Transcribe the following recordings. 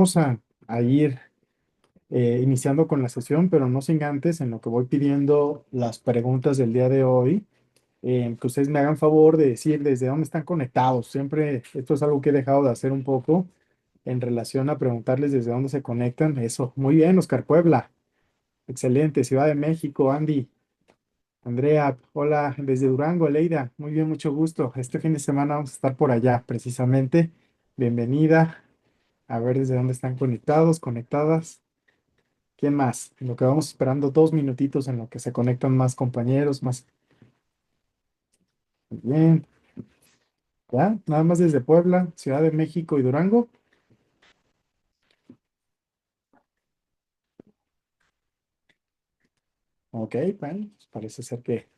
vamos a ir iniciando con la sesión, pero no sin antes, en lo que voy pidiendo las preguntas del día de hoy, que ustedes me hagan favor de decir desde dónde están conectados. Siempre esto es algo que he dejado de hacer un poco en relación a preguntarles desde dónde se conectan. Eso, muy bien, Oscar Puebla. Excelente, Ciudad de México, Andy. Andrea, hola, desde Durango, Leida, muy bien, mucho gusto. Este fin de semana vamos a estar por allá, precisamente. Bienvenida, a ver desde dónde están conectados, conectadas. ¿Quién más? En lo que vamos esperando 2 minutitos en lo que se conectan más compañeros, más. Muy bien, ¿ya? Nada más desde Puebla, Ciudad de México y Durango. Ok, bueno, pues parece ser que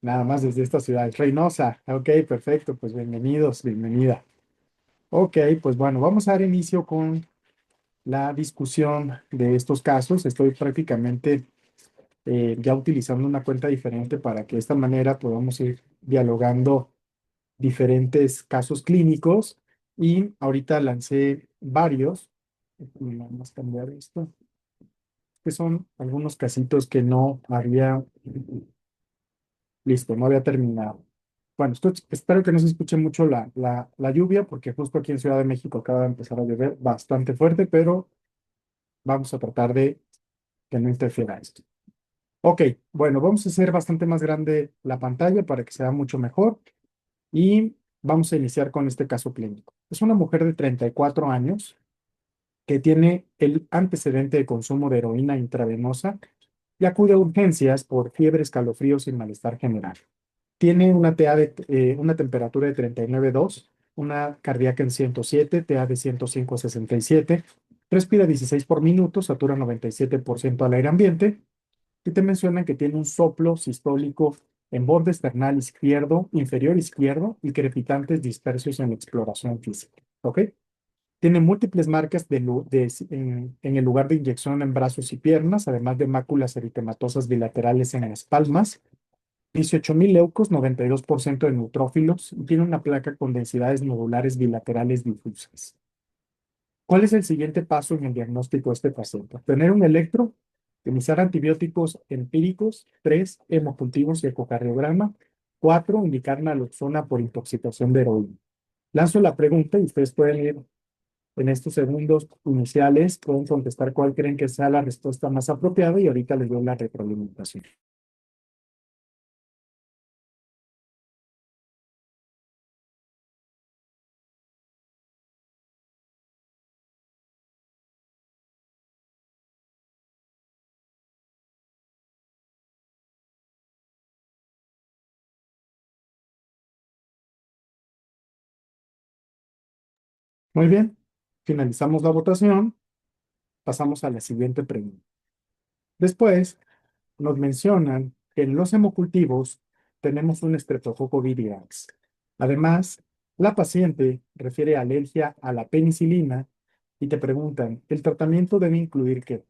nada más desde esta ciudad. Reynosa, ok, perfecto, pues bienvenidos, bienvenida. Ok, pues bueno, vamos a dar inicio con la discusión de estos casos. Estoy prácticamente ya utilizando una cuenta diferente para que de esta manera podamos ir dialogando diferentes casos clínicos y ahorita lancé varios. Vamos a cambiar esto, que son algunos casitos que no había, listo, no había terminado. Bueno, espero que no se escuche mucho la lluvia, porque justo aquí en Ciudad de México acaba de empezar a llover bastante fuerte, pero vamos a tratar de que no interfiera esto. Ok, bueno, vamos a hacer bastante más grande la pantalla para que sea mucho mejor y vamos a iniciar con este caso clínico. Es una mujer de 34 años que tiene el antecedente de consumo de heroína intravenosa y acude a urgencias por fiebre, escalofríos y malestar general. Tiene una una temperatura de 39,2, una cardíaca en 107, TA de 105,67, respira 16 por minuto, satura 97% al aire ambiente y te mencionan que tiene un soplo sistólico en borde esternal izquierdo, inferior izquierdo y crepitantes dispersos en la exploración física. ¿Ok? Tiene múltiples marcas en el lugar de inyección en brazos y piernas, además de máculas eritematosas bilaterales en las palmas, 18,000 leucos, 92% de neutrófilos, y tiene una placa con densidades nodulares bilaterales difusas. ¿Cuál es el siguiente paso en el diagnóstico de este paciente? Obtener un electro, utilizar antibióticos empíricos, 3, hemocultivos y ecocardiograma, 4, indicar naloxona por intoxicación de heroína. Lanzo la pregunta y ustedes pueden ir en estos segundos iniciales, pueden contestar cuál creen que sea la respuesta más apropiada y ahorita les doy la retroalimentación. Muy bien, finalizamos la votación, pasamos a la siguiente pregunta. Después, nos mencionan que en los hemocultivos tenemos un estreptococo viridans. Además, la paciente refiere alergia a la penicilina y te preguntan, ¿el tratamiento debe incluir qué?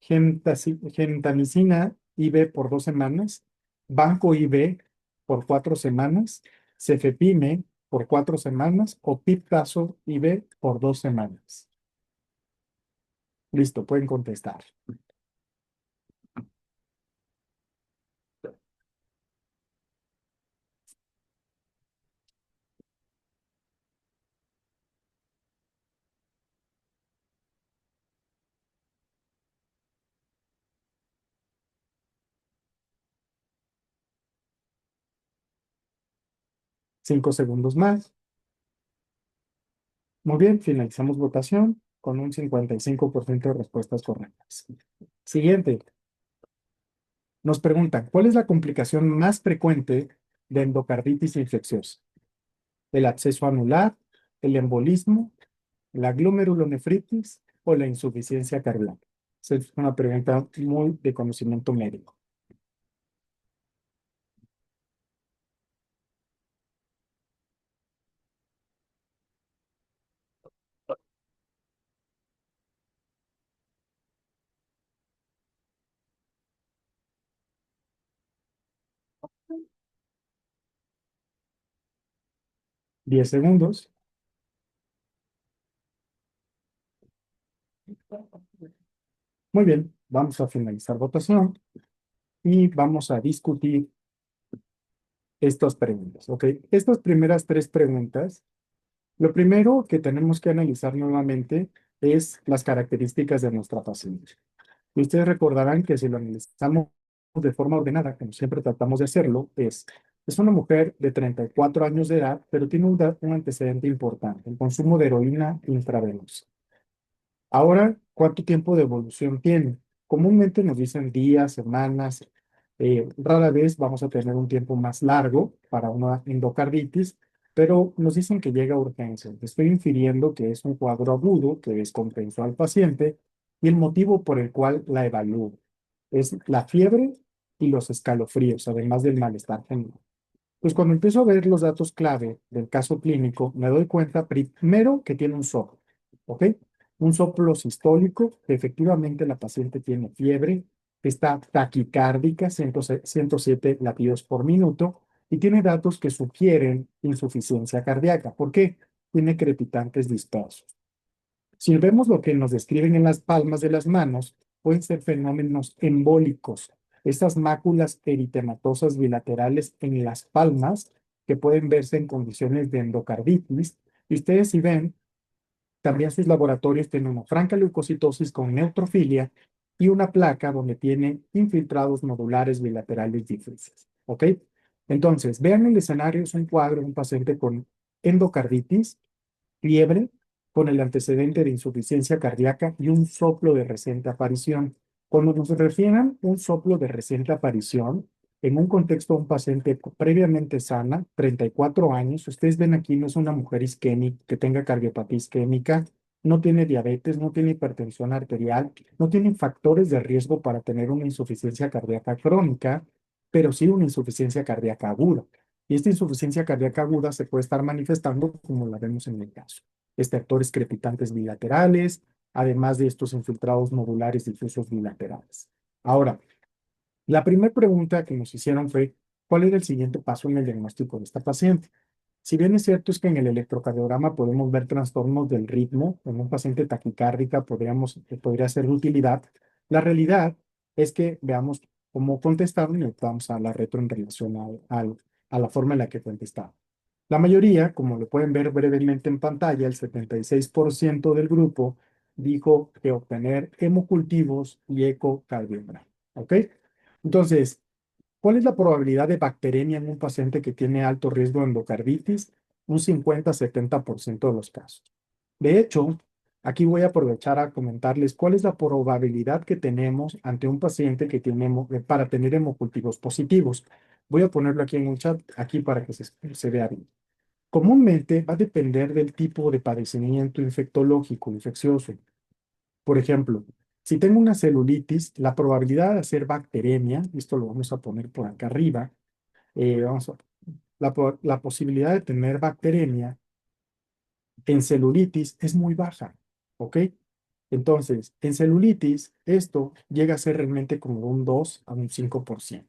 Gentamicina IV por 2 semanas, Banco IV por 4 semanas, Cefepime por 4 semanas o Piptazo IV por 2 semanas. Listo, pueden contestar. 5 segundos más. Muy bien, finalizamos votación con un 55% de respuestas correctas. Siguiente, nos preguntan, ¿cuál es la complicación más frecuente de endocarditis infecciosa? ¿El absceso anular, el embolismo, la glomerulonefritis o la insuficiencia cardíaca? Esa es una pregunta muy de conocimiento médico. 10 segundos. Muy bien, vamos a finalizar votación y vamos a discutir estas preguntas, ¿ok? Estas primeras tres preguntas, lo primero que tenemos que analizar nuevamente es las características de nuestra paciente. Y ustedes recordarán que si lo analizamos de forma ordenada, como siempre tratamos de hacerlo, es una mujer de 34 años de edad, pero tiene un antecedente importante, el consumo de heroína intravenosa. Ahora, ¿cuánto tiempo de evolución tiene? Comúnmente nos dicen días, semanas, rara vez vamos a tener un tiempo más largo para una endocarditis, pero nos dicen que llega a urgencia. Estoy infiriendo que es un cuadro agudo que descompensó al paciente y el motivo por el cual la evalúo es la fiebre y los escalofríos, además del malestar general. Pues cuando empiezo a ver los datos clave del caso clínico, me doy cuenta primero que tiene un soplo, ¿ok? Un soplo sistólico, que efectivamente la paciente tiene fiebre, está taquicárdica, 107 latidos por minuto, y tiene datos que sugieren insuficiencia cardíaca. ¿Por qué? Tiene crepitantes dispersos. Si vemos lo que nos describen en las palmas de las manos, pueden ser fenómenos embólicos, estas máculas eritematosas bilaterales en las palmas que pueden verse en condiciones de endocarditis. Y ustedes si ven, también sus laboratorios tienen una franca leucocitosis con neutrofilia y una placa donde tiene infiltrados nodulares bilaterales difusos. ¿Ok? Entonces, vean el escenario, es un cuadro de un paciente con endocarditis, fiebre con el antecedente de insuficiencia cardíaca y un soplo de reciente aparición. Cuando nos refieran un soplo de reciente aparición, en un contexto de un paciente previamente sana, 34 años, ustedes ven aquí, no es una mujer isquémica que tenga cardiopatía isquémica, no tiene diabetes, no tiene hipertensión arterial, no tiene factores de riesgo para tener una insuficiencia cardíaca crónica, pero sí una insuficiencia cardíaca aguda. Y esta insuficiencia cardíaca aguda se puede estar manifestando como la vemos en el caso. Actores crepitantes bilaterales, además de estos infiltrados nodulares difusos bilaterales. Ahora, la primera pregunta que nos hicieron fue, ¿cuál era el siguiente paso en el diagnóstico de esta paciente? Si bien es cierto es que en el electrocardiograma podemos ver trastornos del ritmo, en un paciente taquicárdica podría ser de utilidad, la realidad es que veamos cómo contestaron y vamos a la retro en relación a la forma en la que contestaron. La mayoría, como lo pueden ver brevemente en pantalla, el 76% del grupo dijo que obtener hemocultivos y ecocardiograma. ¿Ok? Entonces, ¿cuál es la probabilidad de bacteremia en un paciente que tiene alto riesgo de endocarditis? Un 50-70% de los casos. De hecho, aquí voy a aprovechar a comentarles cuál es la probabilidad que tenemos ante un paciente que tiene para tener hemocultivos positivos. Voy a ponerlo aquí en un chat, aquí para que se vea bien. Comúnmente va a depender del tipo de padecimiento infectológico, infeccioso. Por ejemplo, si tengo una celulitis, la probabilidad de hacer bacteremia, esto lo vamos a poner por acá arriba, vamos a, la posibilidad de tener bacteremia en celulitis es muy baja, ¿ok? Entonces, en celulitis, esto llega a ser realmente como un 2 a un 5%.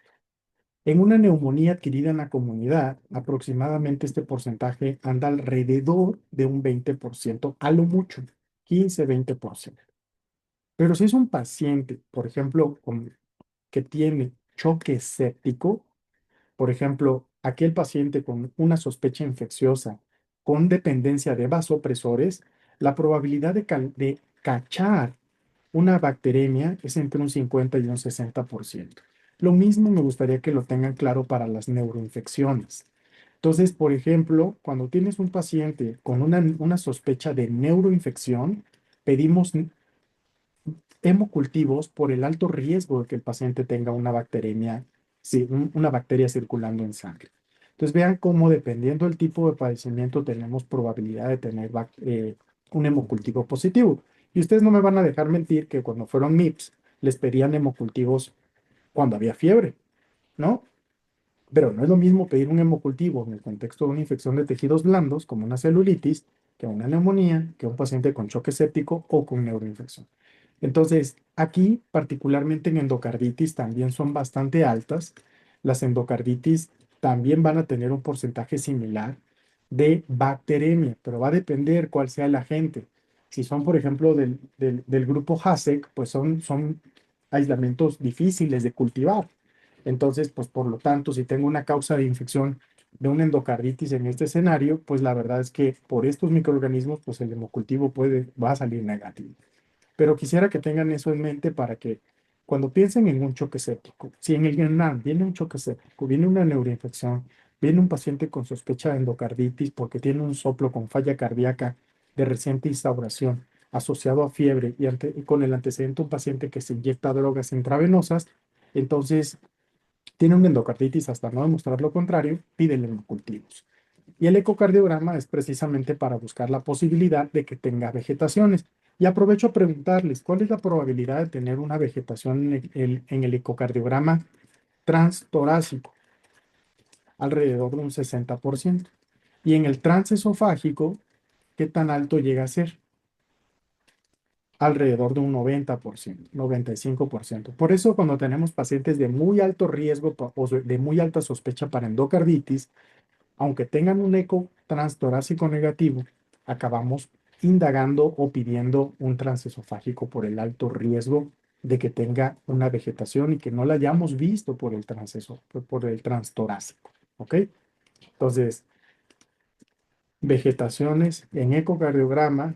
En una neumonía adquirida en la comunidad, aproximadamente este porcentaje anda alrededor de un 20%, a lo mucho, 15-20%. Pero si es un paciente, por ejemplo, que tiene choque séptico, por ejemplo, aquel paciente con una sospecha infecciosa con dependencia de vasopresores, la probabilidad de cachar una bacteremia es entre un 50 y un 60%. Lo mismo me gustaría que lo tengan claro para las neuroinfecciones. Entonces, por ejemplo, cuando tienes un paciente con una sospecha de neuroinfección, pedimos hemocultivos por el alto riesgo de que el paciente tenga una bacteremia, sí, una bacteria circulando en sangre. Entonces vean cómo dependiendo del tipo de padecimiento tenemos probabilidad de tener un hemocultivo positivo. Y ustedes no me van a dejar mentir que cuando fueron MIPS les pedían hemocultivos cuando había fiebre, ¿no? Pero no es lo mismo pedir un hemocultivo en el contexto de una infección de tejidos blandos, como una celulitis, que una neumonía, que un paciente con choque séptico o con neuroinfección. Entonces, aquí, particularmente en endocarditis, también son bastante altas. Las endocarditis también van a tener un porcentaje similar de bacteremia, pero va a depender cuál sea el agente. Si son, por ejemplo, del grupo HASEC, pues son aislamientos difíciles de cultivar. Entonces, pues por lo tanto, si tengo una causa de infección de una endocarditis en este escenario, pues la verdad es que por estos microorganismos, pues el hemocultivo va a salir negativo. Pero quisiera que tengan eso en mente para que cuando piensen en un choque séptico, si en el GENAM viene un choque séptico, viene una neuroinfección, viene un paciente con sospecha de endocarditis porque tiene un soplo con falla cardíaca de reciente instauración asociado a fiebre y con el antecedente un paciente que se inyecta drogas intravenosas, entonces tiene una endocarditis hasta no demostrar lo contrario, pídele hemocultivos. Y el ecocardiograma es precisamente para buscar la posibilidad de que tenga vegetaciones. Y aprovecho a preguntarles, ¿cuál es la probabilidad de tener una vegetación en el ecocardiograma transtorácico? Alrededor de un 60%. Y en el transesofágico, ¿qué tan alto llega a ser? Alrededor de un 90%, 95%. Por eso cuando tenemos pacientes de muy alto riesgo o de muy alta sospecha para endocarditis, aunque tengan un eco transtorácico negativo, acabamos indagando o pidiendo un transesofágico por el alto riesgo de que tenga una vegetación y que no la hayamos visto por el transtorácico. ¿Ok? Entonces, vegetaciones en ecocardiograma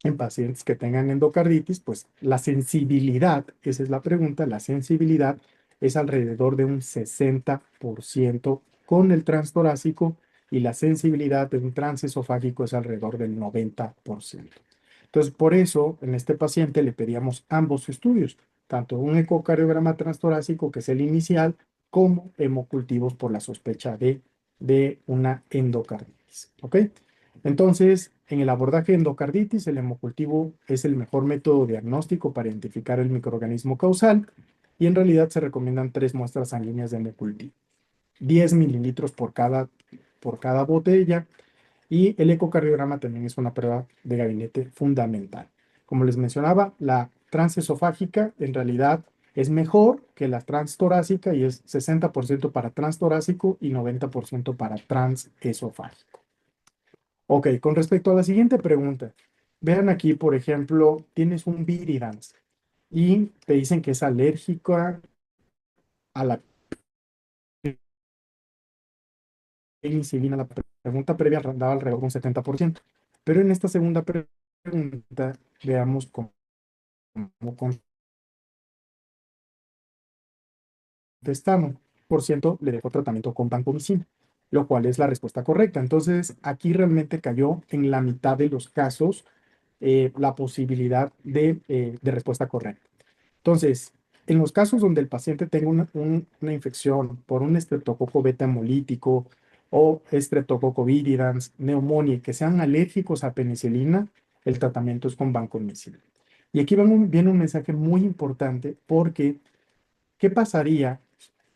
en pacientes que tengan endocarditis, pues la sensibilidad, esa es la pregunta, la sensibilidad es alrededor de un 60% con el transtorácico y la sensibilidad de un transesofágico es alrededor del 90%. Entonces, por eso, en este paciente le pedíamos ambos estudios, tanto un ecocardiograma transtorácico, que es el inicial, como hemocultivos por la sospecha de una endocarditis. ¿Ok? Entonces, en el abordaje de endocarditis, el hemocultivo es el mejor método diagnóstico para identificar el microorganismo causal y en realidad se recomiendan 3 muestras sanguíneas de hemocultivo, 10 mililitros por cada botella y el ecocardiograma también es una prueba de gabinete fundamental. Como les mencionaba, la transesofágica en realidad es mejor que la transtorácica y es 60% para transtorácico y 90% para transesofágico. Ok, con respecto a la siguiente pregunta, vean aquí, por ejemplo, tienes un viridans y te dicen que es alérgica a la penicilina. La pregunta previa daba alrededor de un 70%, pero en esta segunda pregunta veamos cómo contestamos. Por ciento le dejó tratamiento con vancomicina, lo cual es la respuesta correcta. Entonces, aquí realmente cayó en la mitad de los casos la posibilidad de respuesta correcta. Entonces, en los casos donde el paciente tenga una infección por un estreptococo beta hemolítico o estreptococo viridans, neumonía, que sean alérgicos a penicilina, el tratamiento es con vancomicina. Y aquí viene un mensaje muy importante porque, ¿qué pasaría?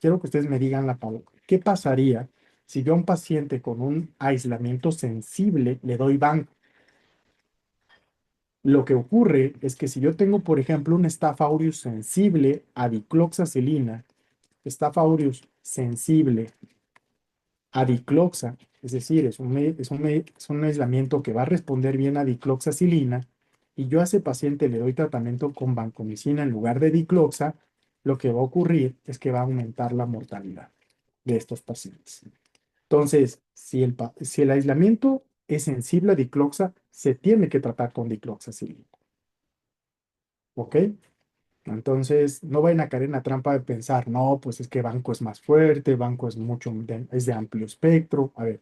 Quiero que ustedes me digan la palabra. ¿Qué pasaría si yo a un paciente con un aislamiento sensible le doy banco? Lo que ocurre es que si yo tengo, por ejemplo, un Staph aureus sensible a dicloxacilina, Staph aureus sensible a dicloxa, es decir, es un aislamiento que va a responder bien a dicloxacilina, y yo a ese paciente le doy tratamiento con vancomicina en lugar de dicloxa, lo que va a ocurrir es que va a aumentar la mortalidad de estos pacientes. Entonces, si el aislamiento es sensible a dicloxa, se tiene que tratar con dicloxacilina. ¿Ok? Entonces, no vayan a caer en la trampa de pensar, no, pues es que banco es más fuerte, banco es de amplio espectro. A ver,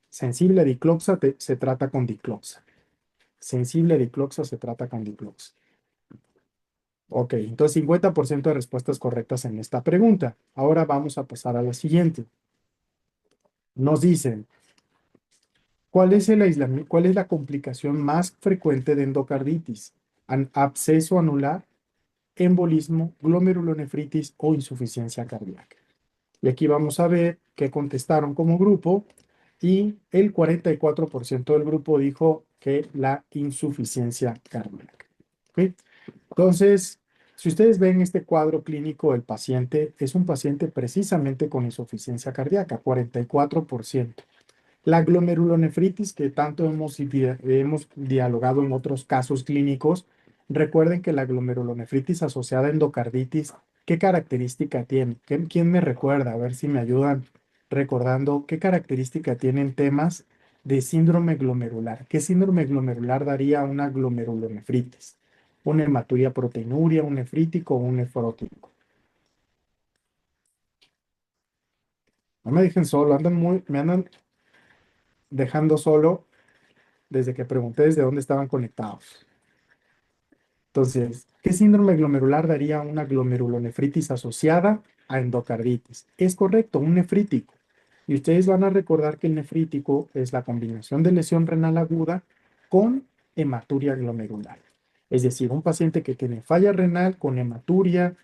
sensible a dicloxa se trata con dicloxa. Sensible a dicloxa se trata con dicloxa. Ok, entonces 50% de respuestas correctas en esta pregunta. Ahora vamos a pasar a la siguiente. Nos dicen, ¿cuál es el aislamiento, cuál es la complicación más frecuente de endocarditis? Absceso anular, embolismo, glomerulonefritis o insuficiencia cardíaca. Y aquí vamos a ver qué contestaron como grupo y el 44% del grupo dijo que la insuficiencia cardíaca. ¿Ok? Entonces, si ustedes ven este cuadro clínico del paciente, es un paciente precisamente con insuficiencia cardíaca, 44%. La glomerulonefritis, que tanto hemos dialogado en otros casos clínicos, recuerden que la glomerulonefritis asociada a endocarditis, ¿qué característica tiene? ¿Quién me recuerda? A ver si me ayudan recordando qué característica tienen temas de síndrome glomerular. ¿Qué síndrome glomerular daría una glomerulonefritis? ¿Una hematuria proteinuria, un nefrítico o un nefrótico? No me dejen solo, me andan dejando solo desde que pregunté desde dónde estaban conectados. Entonces, ¿qué síndrome glomerular daría una glomerulonefritis asociada a endocarditis? Es correcto, un nefrítico. Y ustedes van a recordar que el nefrítico es la combinación de lesión renal aguda con hematuria glomerular. Es decir, un paciente que tiene falla renal con hematuria,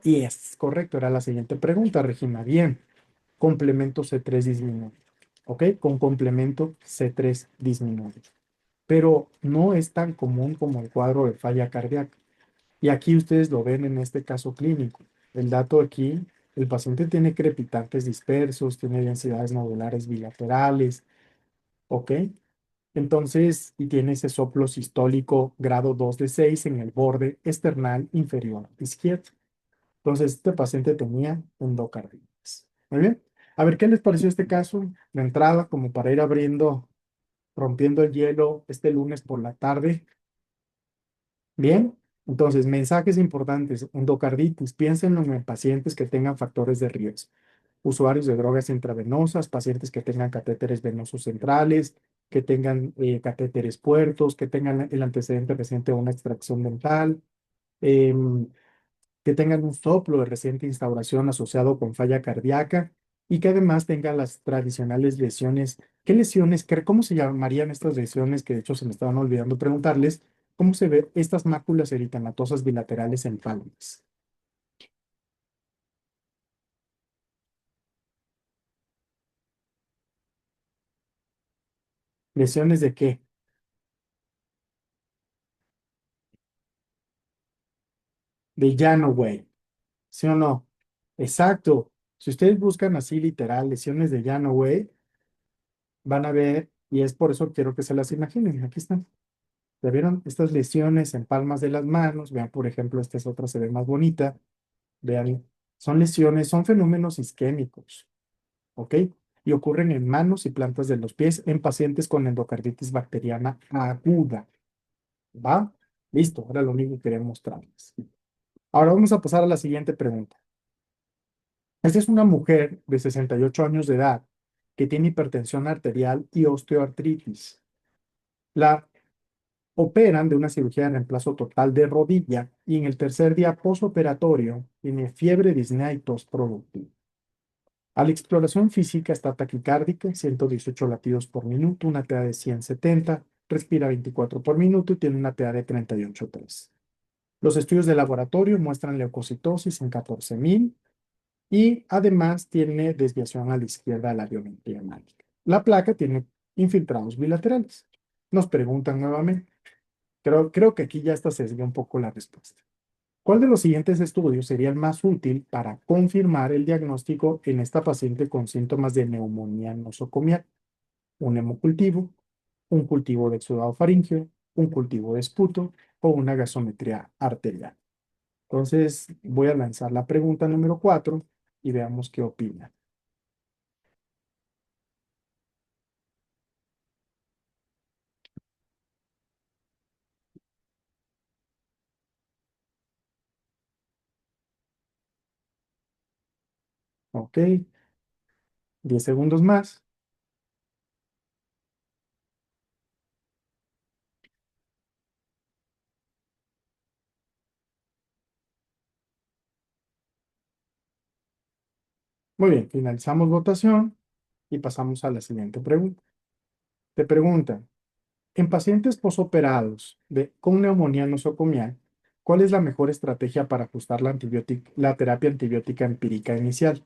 y es correcto, era la siguiente pregunta, Regina. Bien, complemento C3 disminuido. ¿Ok? Con complemento C3 disminuido, pero no es tan común como el cuadro de falla cardíaca. Y aquí ustedes lo ven en este caso clínico. El dato aquí, el paciente tiene crepitantes dispersos, tiene densidades nodulares bilaterales, ¿ok? Entonces, y tiene ese soplo sistólico grado 2 de 6 en el borde esternal inferior izquierdo. Entonces, este paciente tenía endocarditis. Muy bien. A ver, ¿qué les pareció este caso? De entrada, como para ir abriendo, rompiendo el hielo este lunes por la tarde. Bien, entonces, mensajes importantes. Endocarditis, piénsenlo en pacientes que tengan factores de riesgo. Usuarios de drogas intravenosas, pacientes que tengan catéteres venosos centrales, que tengan catéteres puertos, que tengan el antecedente reciente de una extracción dental, em, que tengan un soplo de reciente instauración asociado con falla cardíaca y que además tengan las tradicionales lesiones. ¿Qué lesiones? ¿Cómo se llamarían estas lesiones? Que de hecho se me estaban olvidando preguntarles. ¿Cómo se ve estas máculas eritematosas bilaterales en palmas? ¿Lesiones de qué? De Janoway, ¿sí o no? Exacto. Si ustedes buscan así literal lesiones de Janoway, van a ver, y es por eso quiero que se las imaginen. Aquí están. ¿Ya vieron? Estas lesiones en palmas de las manos, vean, por ejemplo, esta es otra, se ve más bonita. Vean, son lesiones, son fenómenos isquémicos, ¿ok? Y ocurren en manos y plantas de los pies en pacientes con endocarditis bacteriana aguda, ¿va? Listo, ahora lo único que quería mostrarles. Ahora vamos a pasar a la siguiente pregunta. Esta es una mujer de 68 años de edad que tiene hipertensión arterial y osteoartritis. La operan de una cirugía de reemplazo total de rodilla y en el tercer día posoperatorio tiene fiebre, disnea y tos productiva. A la exploración física está taquicárdica, 118 latidos por minuto, una TA de 170, respira 24 por minuto y tiene una TA de 38,3. Los estudios de laboratorio muestran leucocitosis en 14,000 y además tiene desviación a la izquierda de la biometría hemática. La placa tiene infiltrados bilaterales. Nos preguntan nuevamente. Creo que aquí ya está sesga un poco la respuesta. ¿Cuál de los siguientes estudios sería el más útil para confirmar el diagnóstico en esta paciente con síntomas de neumonía nosocomial? Un hemocultivo, un cultivo de exudado faríngeo, un cultivo de esputo o una gasometría arterial. Entonces, voy a lanzar la pregunta número 4 y veamos qué opina. Ok, 10 segundos más. Muy bien, finalizamos votación y pasamos a la siguiente pregunta. Te pregunta, en pacientes posoperados con neumonía nosocomial, ¿cuál es la mejor estrategia para ajustar la terapia antibiótica empírica inicial?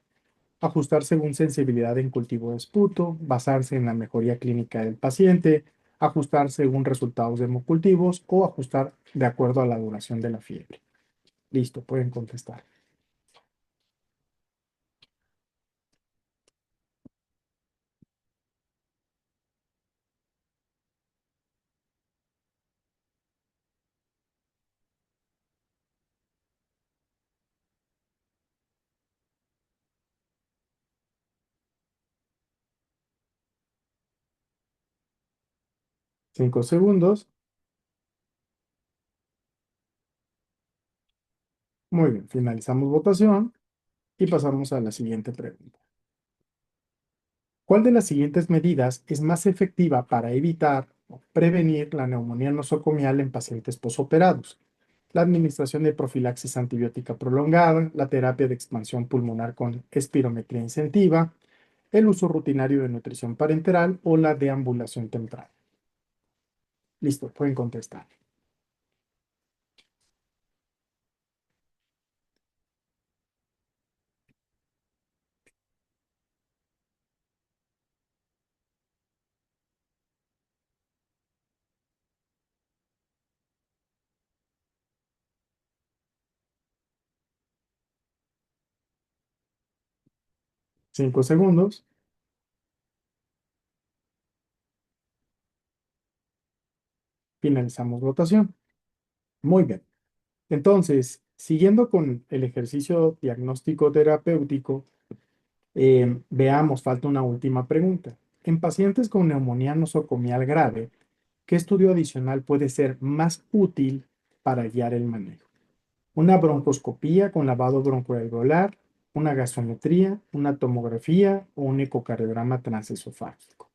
Ajustar según sensibilidad en cultivo de esputo, basarse en la mejoría clínica del paciente, ajustar según resultados de hemocultivos o ajustar de acuerdo a la duración de la fiebre. Listo, pueden contestar. 5 segundos. Muy bien, finalizamos votación y pasamos a la siguiente pregunta. ¿Cuál de las siguientes medidas es más efectiva para evitar o prevenir la neumonía nosocomial en pacientes posoperados? La administración de profilaxis antibiótica prolongada, la terapia de expansión pulmonar con espirometría incentiva, el uso rutinario de nutrición parenteral o la deambulación temprana. Listo, pueden contestar. 5 segundos. Finalizamos votación. Muy bien. Entonces, siguiendo con el ejercicio diagnóstico terapéutico, veamos, falta una última pregunta. En pacientes con neumonía nosocomial grave, ¿qué estudio adicional puede ser más útil para guiar el manejo? Una broncoscopía con lavado broncoalveolar, una gasometría, una tomografía o un ecocardiograma transesofágico.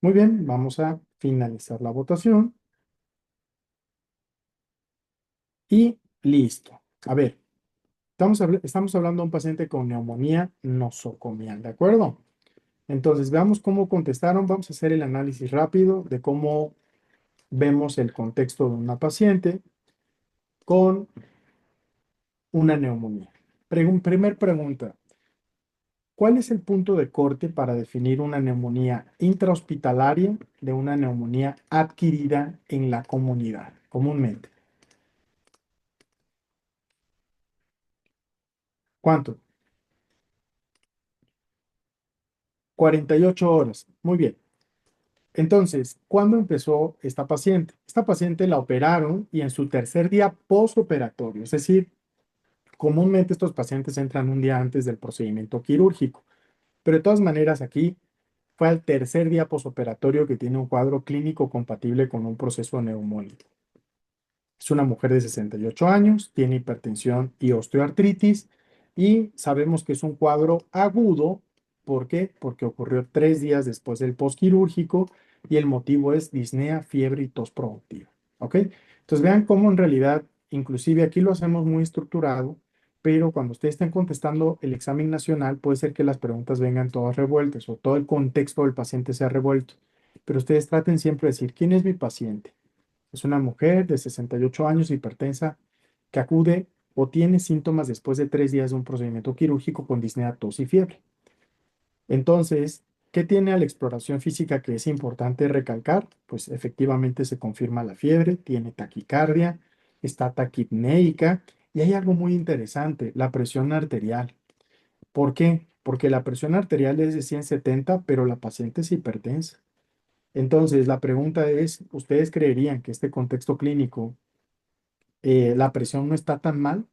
Muy bien, vamos a finalizar la votación y listo. A ver, estamos hablando de un paciente con neumonía nosocomial, ¿de acuerdo? Entonces, veamos cómo contestaron. Vamos a hacer el análisis rápido de cómo vemos el contexto de una paciente con una neumonía. Primer pregunta. ¿Cuál es el punto de corte para definir una neumonía intrahospitalaria de una neumonía adquirida en la comunidad, comúnmente? ¿Cuánto? 48 horas. Muy bien. Entonces, ¿cuándo empezó esta paciente? Esta paciente la operaron y en su tercer día postoperatorio, es decir, comúnmente estos pacientes entran un día antes del procedimiento quirúrgico, pero de todas maneras aquí fue al tercer día posoperatorio que tiene un cuadro clínico compatible con un proceso neumónico. Es una mujer de 68 años, tiene hipertensión y osteoartritis y sabemos que es un cuadro agudo. ¿Por qué? Porque ocurrió 3 días después del postquirúrgico y el motivo es disnea, fiebre y tos productiva. ¿Ok? Entonces vean cómo en realidad, inclusive aquí lo hacemos muy estructurado, pero cuando ustedes estén contestando el examen nacional, puede ser que las preguntas vengan todas revueltas o todo el contexto del paciente sea revuelto. Pero ustedes traten siempre de decir, ¿quién es mi paciente? Es una mujer de 68 años hipertensa que acude o tiene síntomas después de 3 días de un procedimiento quirúrgico con disnea, tos y fiebre. Entonces, ¿qué tiene a la exploración física que es importante recalcar? Pues efectivamente se confirma la fiebre, tiene taquicardia, está taquipnéica y hay algo muy interesante, la presión arterial. ¿Por qué? Porque la presión arterial es de 170, pero la paciente es hipertensa. Entonces, la pregunta es, ¿ustedes creerían que este contexto clínico la presión no está tan mal?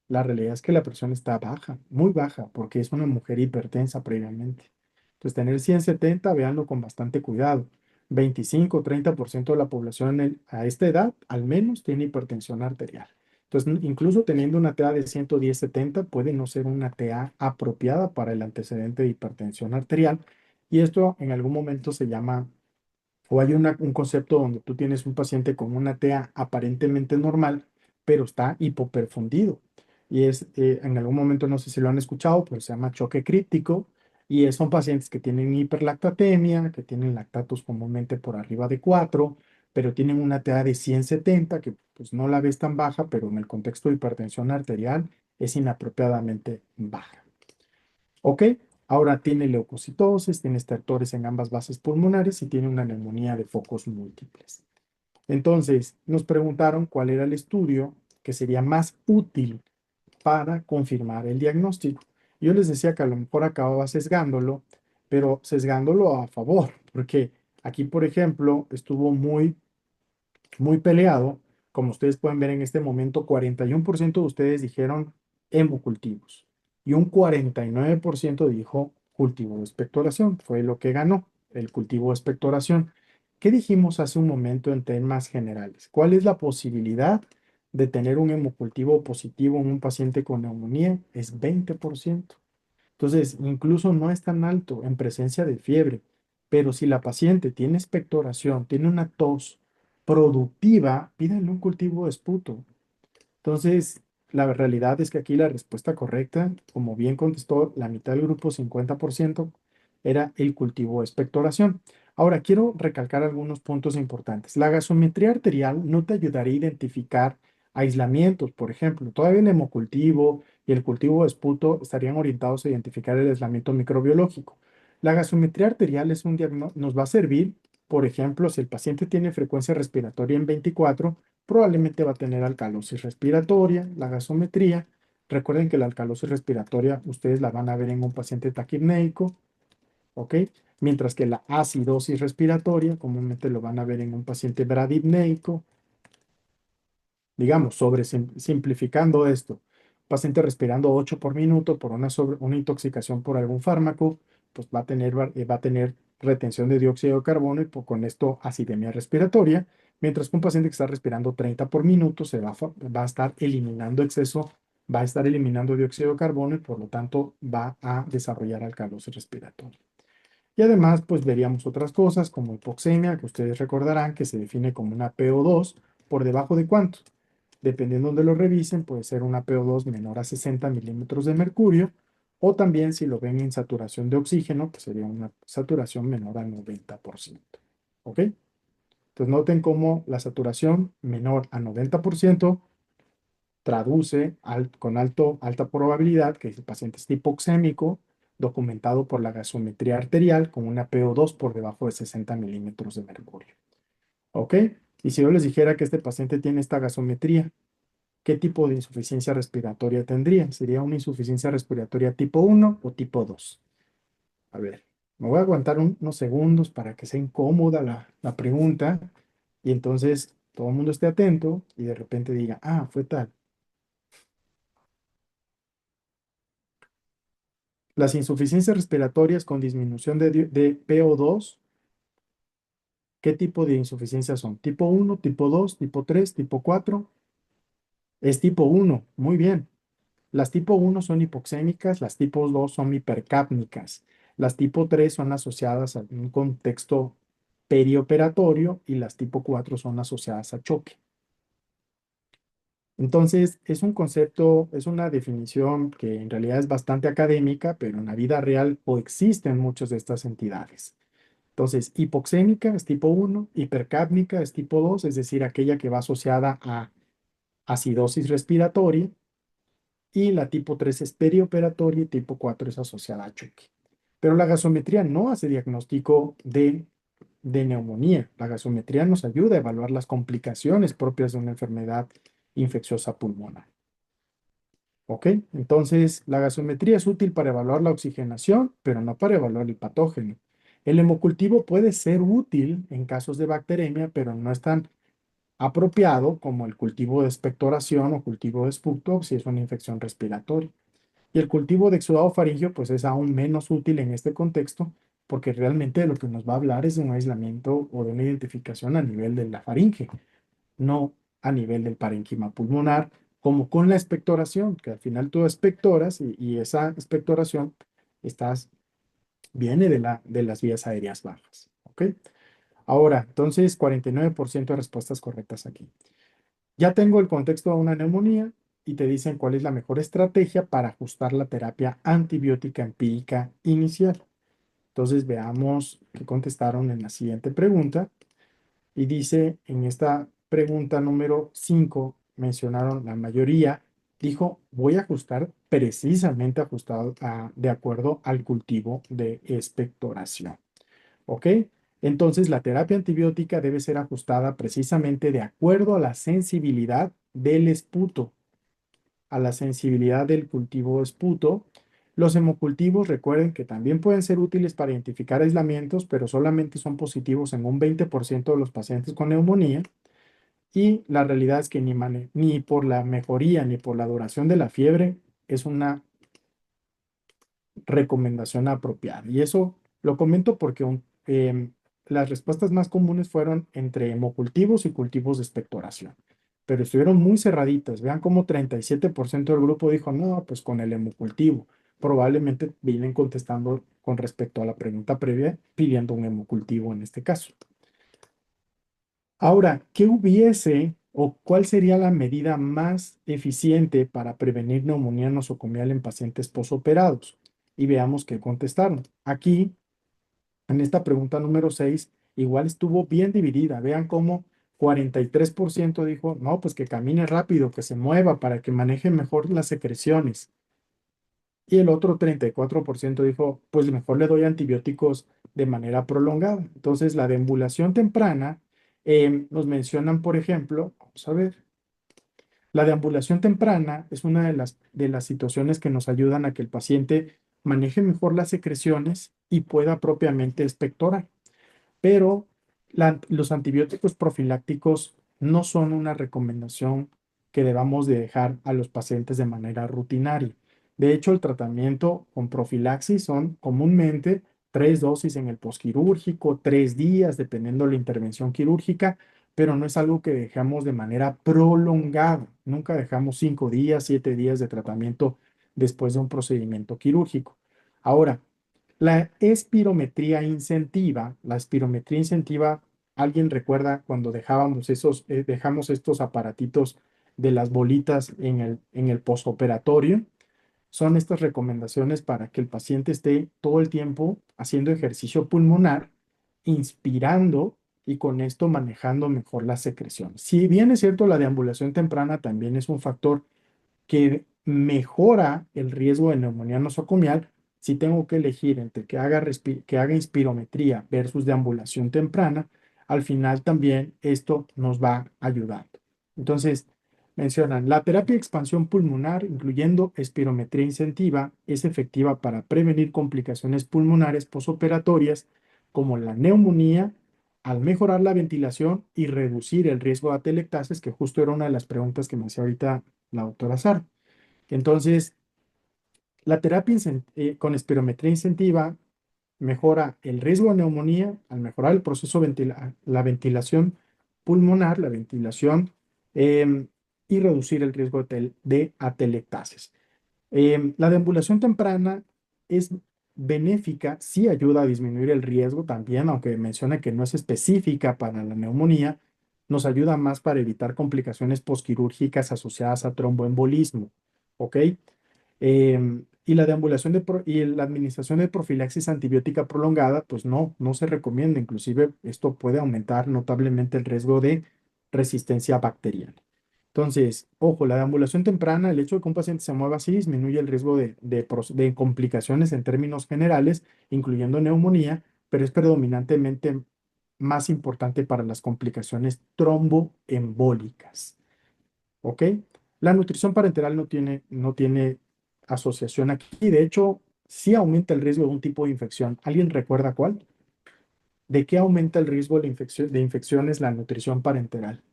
La realidad es que la presión está baja, muy baja, porque es una mujer hipertensa previamente. Entonces, tener 170, véanlo con bastante cuidado. 25-30% de la población a esta edad, al menos, tiene hipertensión arterial. Entonces, incluso teniendo una TA de 110-70, puede no ser una TA apropiada para el antecedente de hipertensión arterial. Y esto en algún momento se llama o hay un concepto donde tú tienes un paciente con una TEA aparentemente normal, pero está hipoperfundido. Y en algún momento, no sé si lo han escuchado, pero se llama choque críptico. Y son pacientes que tienen hiperlactatemia, que tienen lactatos comúnmente por arriba de 4, pero tienen una TEA de 170, que pues no la ves tan baja, pero en el contexto de hipertensión arterial es inapropiadamente baja. ¿Ok? Ahora tiene leucocitosis, tiene estertores en ambas bases pulmonares y tiene una neumonía de focos múltiples. Entonces, nos preguntaron cuál era el estudio que sería más útil para confirmar el diagnóstico. Yo les decía que a lo mejor acababa sesgándolo, pero sesgándolo a favor, porque aquí, por ejemplo, estuvo muy peleado. Como ustedes pueden ver en este momento, 41% de ustedes dijeron hemocultivos y un 49% dijo cultivo de expectoración. Fue lo que ganó el cultivo de expectoración. ¿Qué dijimos hace un momento en temas generales? ¿Cuál es la posibilidad de tener un hemocultivo positivo en un paciente con neumonía? Es 20%. Entonces, incluso no es tan alto en presencia de fiebre, pero si la paciente tiene expectoración, tiene una tos productiva, pídanle un cultivo de esputo. Entonces, la realidad es que aquí la respuesta correcta, como bien contestó la mitad del grupo, 50%, era el cultivo de expectoración. Ahora, quiero recalcar algunos puntos importantes. La gasometría arterial no te ayudaría a identificar aislamientos, por ejemplo. Todavía el hemocultivo y el cultivo de esputo estarían orientados a identificar el aislamiento microbiológico. La gasometría arterial es un nos va a servir, por ejemplo, si el paciente tiene frecuencia respiratoria en 24, probablemente va a tener alcalosis respiratoria, la gasometría. Recuerden que la alcalosis respiratoria ustedes la van a ver en un paciente taquipnéico, ¿ok? Mientras que la acidosis respiratoria comúnmente lo van a ver en un paciente bradipnéico. Digamos, simplificando esto, paciente respirando 8 por minuto por una intoxicación por algún fármaco, pues va a tener retención de dióxido de carbono y con esto acidemia respiratoria, mientras que un paciente que está respirando 30 por minuto va a estar eliminando exceso, va a estar eliminando dióxido de carbono y por lo tanto va a desarrollar alcalosis respiratoria. Y además, pues veríamos otras cosas como hipoxemia, que ustedes recordarán que se define como una PO2 por debajo de cuánto. Dependiendo de donde lo revisen, puede ser una PO2 menor a 60 milímetros de mercurio, o también si lo ven en saturación de oxígeno, que sería una saturación menor al 90%. ¿Ok? Entonces noten cómo la saturación menor a 90% traduce con alta probabilidad que el paciente es hipoxémico, documentado por la gasometría arterial con una PO2 por debajo de 60 milímetros de mercurio. ¿Ok? Y si yo les dijera que este paciente tiene esta gasometría, ¿qué tipo de insuficiencia respiratoria tendría? ¿Sería una insuficiencia respiratoria tipo 1 o tipo 2? A ver, me voy a aguantar unos segundos para que sea incómoda la pregunta y entonces todo el mundo esté atento y de repente diga, ah, fue tal. Las insuficiencias respiratorias con disminución de PO2, ¿qué tipo de insuficiencias son? ¿Tipo 1, tipo 2, tipo 3, tipo 4? Es tipo 1, muy bien. Las tipo 1 son hipoxémicas, las tipo 2 son hipercápnicas, las tipo 3 son asociadas a un contexto perioperatorio y las tipo 4 son asociadas a choque. Entonces, es un concepto, es una definición que en realidad es bastante académica, pero en la vida real coexisten muchas de estas entidades. Entonces, hipoxémica es tipo 1, hipercápnica es tipo 2, es decir, aquella que va asociada a acidosis respiratoria, y la tipo 3 es perioperatoria y tipo 4 es asociada a choque. Pero la gasometría no hace diagnóstico de neumonía. La gasometría nos ayuda a evaluar las complicaciones propias de una enfermedad infecciosa pulmonar. ¿Ok? Entonces, la gasometría es útil para evaluar la oxigenación, pero no para evaluar el patógeno. El hemocultivo puede ser útil en casos de bacteremia, pero no es tan apropiado como el cultivo de expectoración o cultivo de Spucto si es una infección respiratoria. Y el cultivo de exudado faríngeo, pues es aún menos útil en este contexto, porque realmente de lo que nos va a hablar es de un aislamiento o de una identificación a nivel de la faringe, no a nivel del parénquima pulmonar, como con la expectoración, que al final tú expectoras y esa expectoración estás, viene de las vías aéreas bajas. ¿Ok? Ahora, entonces, 49% de respuestas correctas aquí. Ya tengo el contexto de una neumonía y te dicen cuál es la mejor estrategia para ajustar la terapia antibiótica empírica inicial. Entonces veamos qué contestaron en la siguiente pregunta. Y dice, en esta pregunta número 5 mencionaron la mayoría, dijo, voy a ajustar precisamente ajustado de acuerdo al cultivo de expectoración. ¿Ok? Entonces, la terapia antibiótica debe ser ajustada precisamente de acuerdo a la sensibilidad del esputo. a la sensibilidad del cultivo esputo. Los hemocultivos, recuerden que también pueden ser útiles para identificar aislamientos, pero solamente son positivos en un 20% de los pacientes con neumonía. Y la realidad es que ni por la mejoría ni por la duración de la fiebre es una recomendación apropiada. Y eso lo comento porque las respuestas más comunes fueron entre hemocultivos y cultivos de expectoración, pero estuvieron muy cerraditas. Vean cómo 37% del grupo dijo, no, pues con el hemocultivo. Probablemente vienen contestando con respecto a la pregunta previa, pidiendo un hemocultivo en este caso. Ahora, ¿qué hubiese o cuál sería la medida más eficiente para prevenir neumonía nosocomial en pacientes posoperados? Y veamos qué contestaron. Aquí, en esta pregunta número 6, igual estuvo bien dividida. Vean cómo 43% dijo, no, pues que camine rápido, que se mueva para que maneje mejor las secreciones. Y el otro 34% dijo, pues mejor le doy antibióticos de manera prolongada. Entonces, la deambulación temprana, nos mencionan, por ejemplo, vamos a ver, la deambulación temprana es una de las situaciones que nos ayudan a que el paciente maneje mejor las secreciones y pueda propiamente expectorar, pero los antibióticos profilácticos no son una recomendación que debamos de dejar a los pacientes de manera rutinaria. De hecho, el tratamiento con profilaxis son comúnmente 3 dosis en el posquirúrgico, 3 días, dependiendo de la intervención quirúrgica, pero no es algo que dejamos de manera prolongada. Nunca dejamos 5 días, 7 días de tratamiento después de un procedimiento quirúrgico. Ahora, la espirometría incentiva, ¿alguien recuerda cuando dejamos estos aparatitos de las bolitas en el postoperatorio? Son estas recomendaciones para que el paciente esté todo el tiempo haciendo ejercicio pulmonar, inspirando y con esto manejando mejor las secreciones. Si bien es cierto, la deambulación temprana también es un factor que mejora el riesgo de neumonía nosocomial. Si tengo que elegir entre que haga inspirometría versus deambulación temprana, al final también esto nos va ayudando. Entonces, mencionan, la terapia de expansión pulmonar, incluyendo espirometría incentiva, es efectiva para prevenir complicaciones pulmonares posoperatorias como la neumonía, al mejorar la ventilación y reducir el riesgo de atelectasis, que justo era una de las preguntas que me hacía ahorita la doctora Sara. Entonces, la terapia con espirometría incentiva mejora el riesgo de neumonía al mejorar el proceso la ventilación pulmonar, la ventilación, em, y reducir el riesgo de atelectasis. La deambulación temprana es benéfica, sí ayuda a disminuir el riesgo también, aunque menciona que no es específica para la neumonía, nos ayuda más para evitar complicaciones posquirúrgicas asociadas a tromboembolismo, ¿ok? Y la deambulación y la administración de profilaxis antibiótica prolongada, pues no se recomienda. Inclusive esto puede aumentar notablemente el riesgo de resistencia bacteriana. Entonces, ojo, la deambulación temprana, el hecho de que un paciente se mueva así, disminuye el riesgo de complicaciones en términos generales, incluyendo neumonía, pero es predominantemente más importante para las complicaciones tromboembólicas. ¿Ok? La nutrición parenteral no tiene asociación aquí. De hecho, sí aumenta el riesgo de un tipo de infección. ¿Alguien recuerda cuál? ¿De qué aumenta el riesgo de infecciones la nutrición parenteral?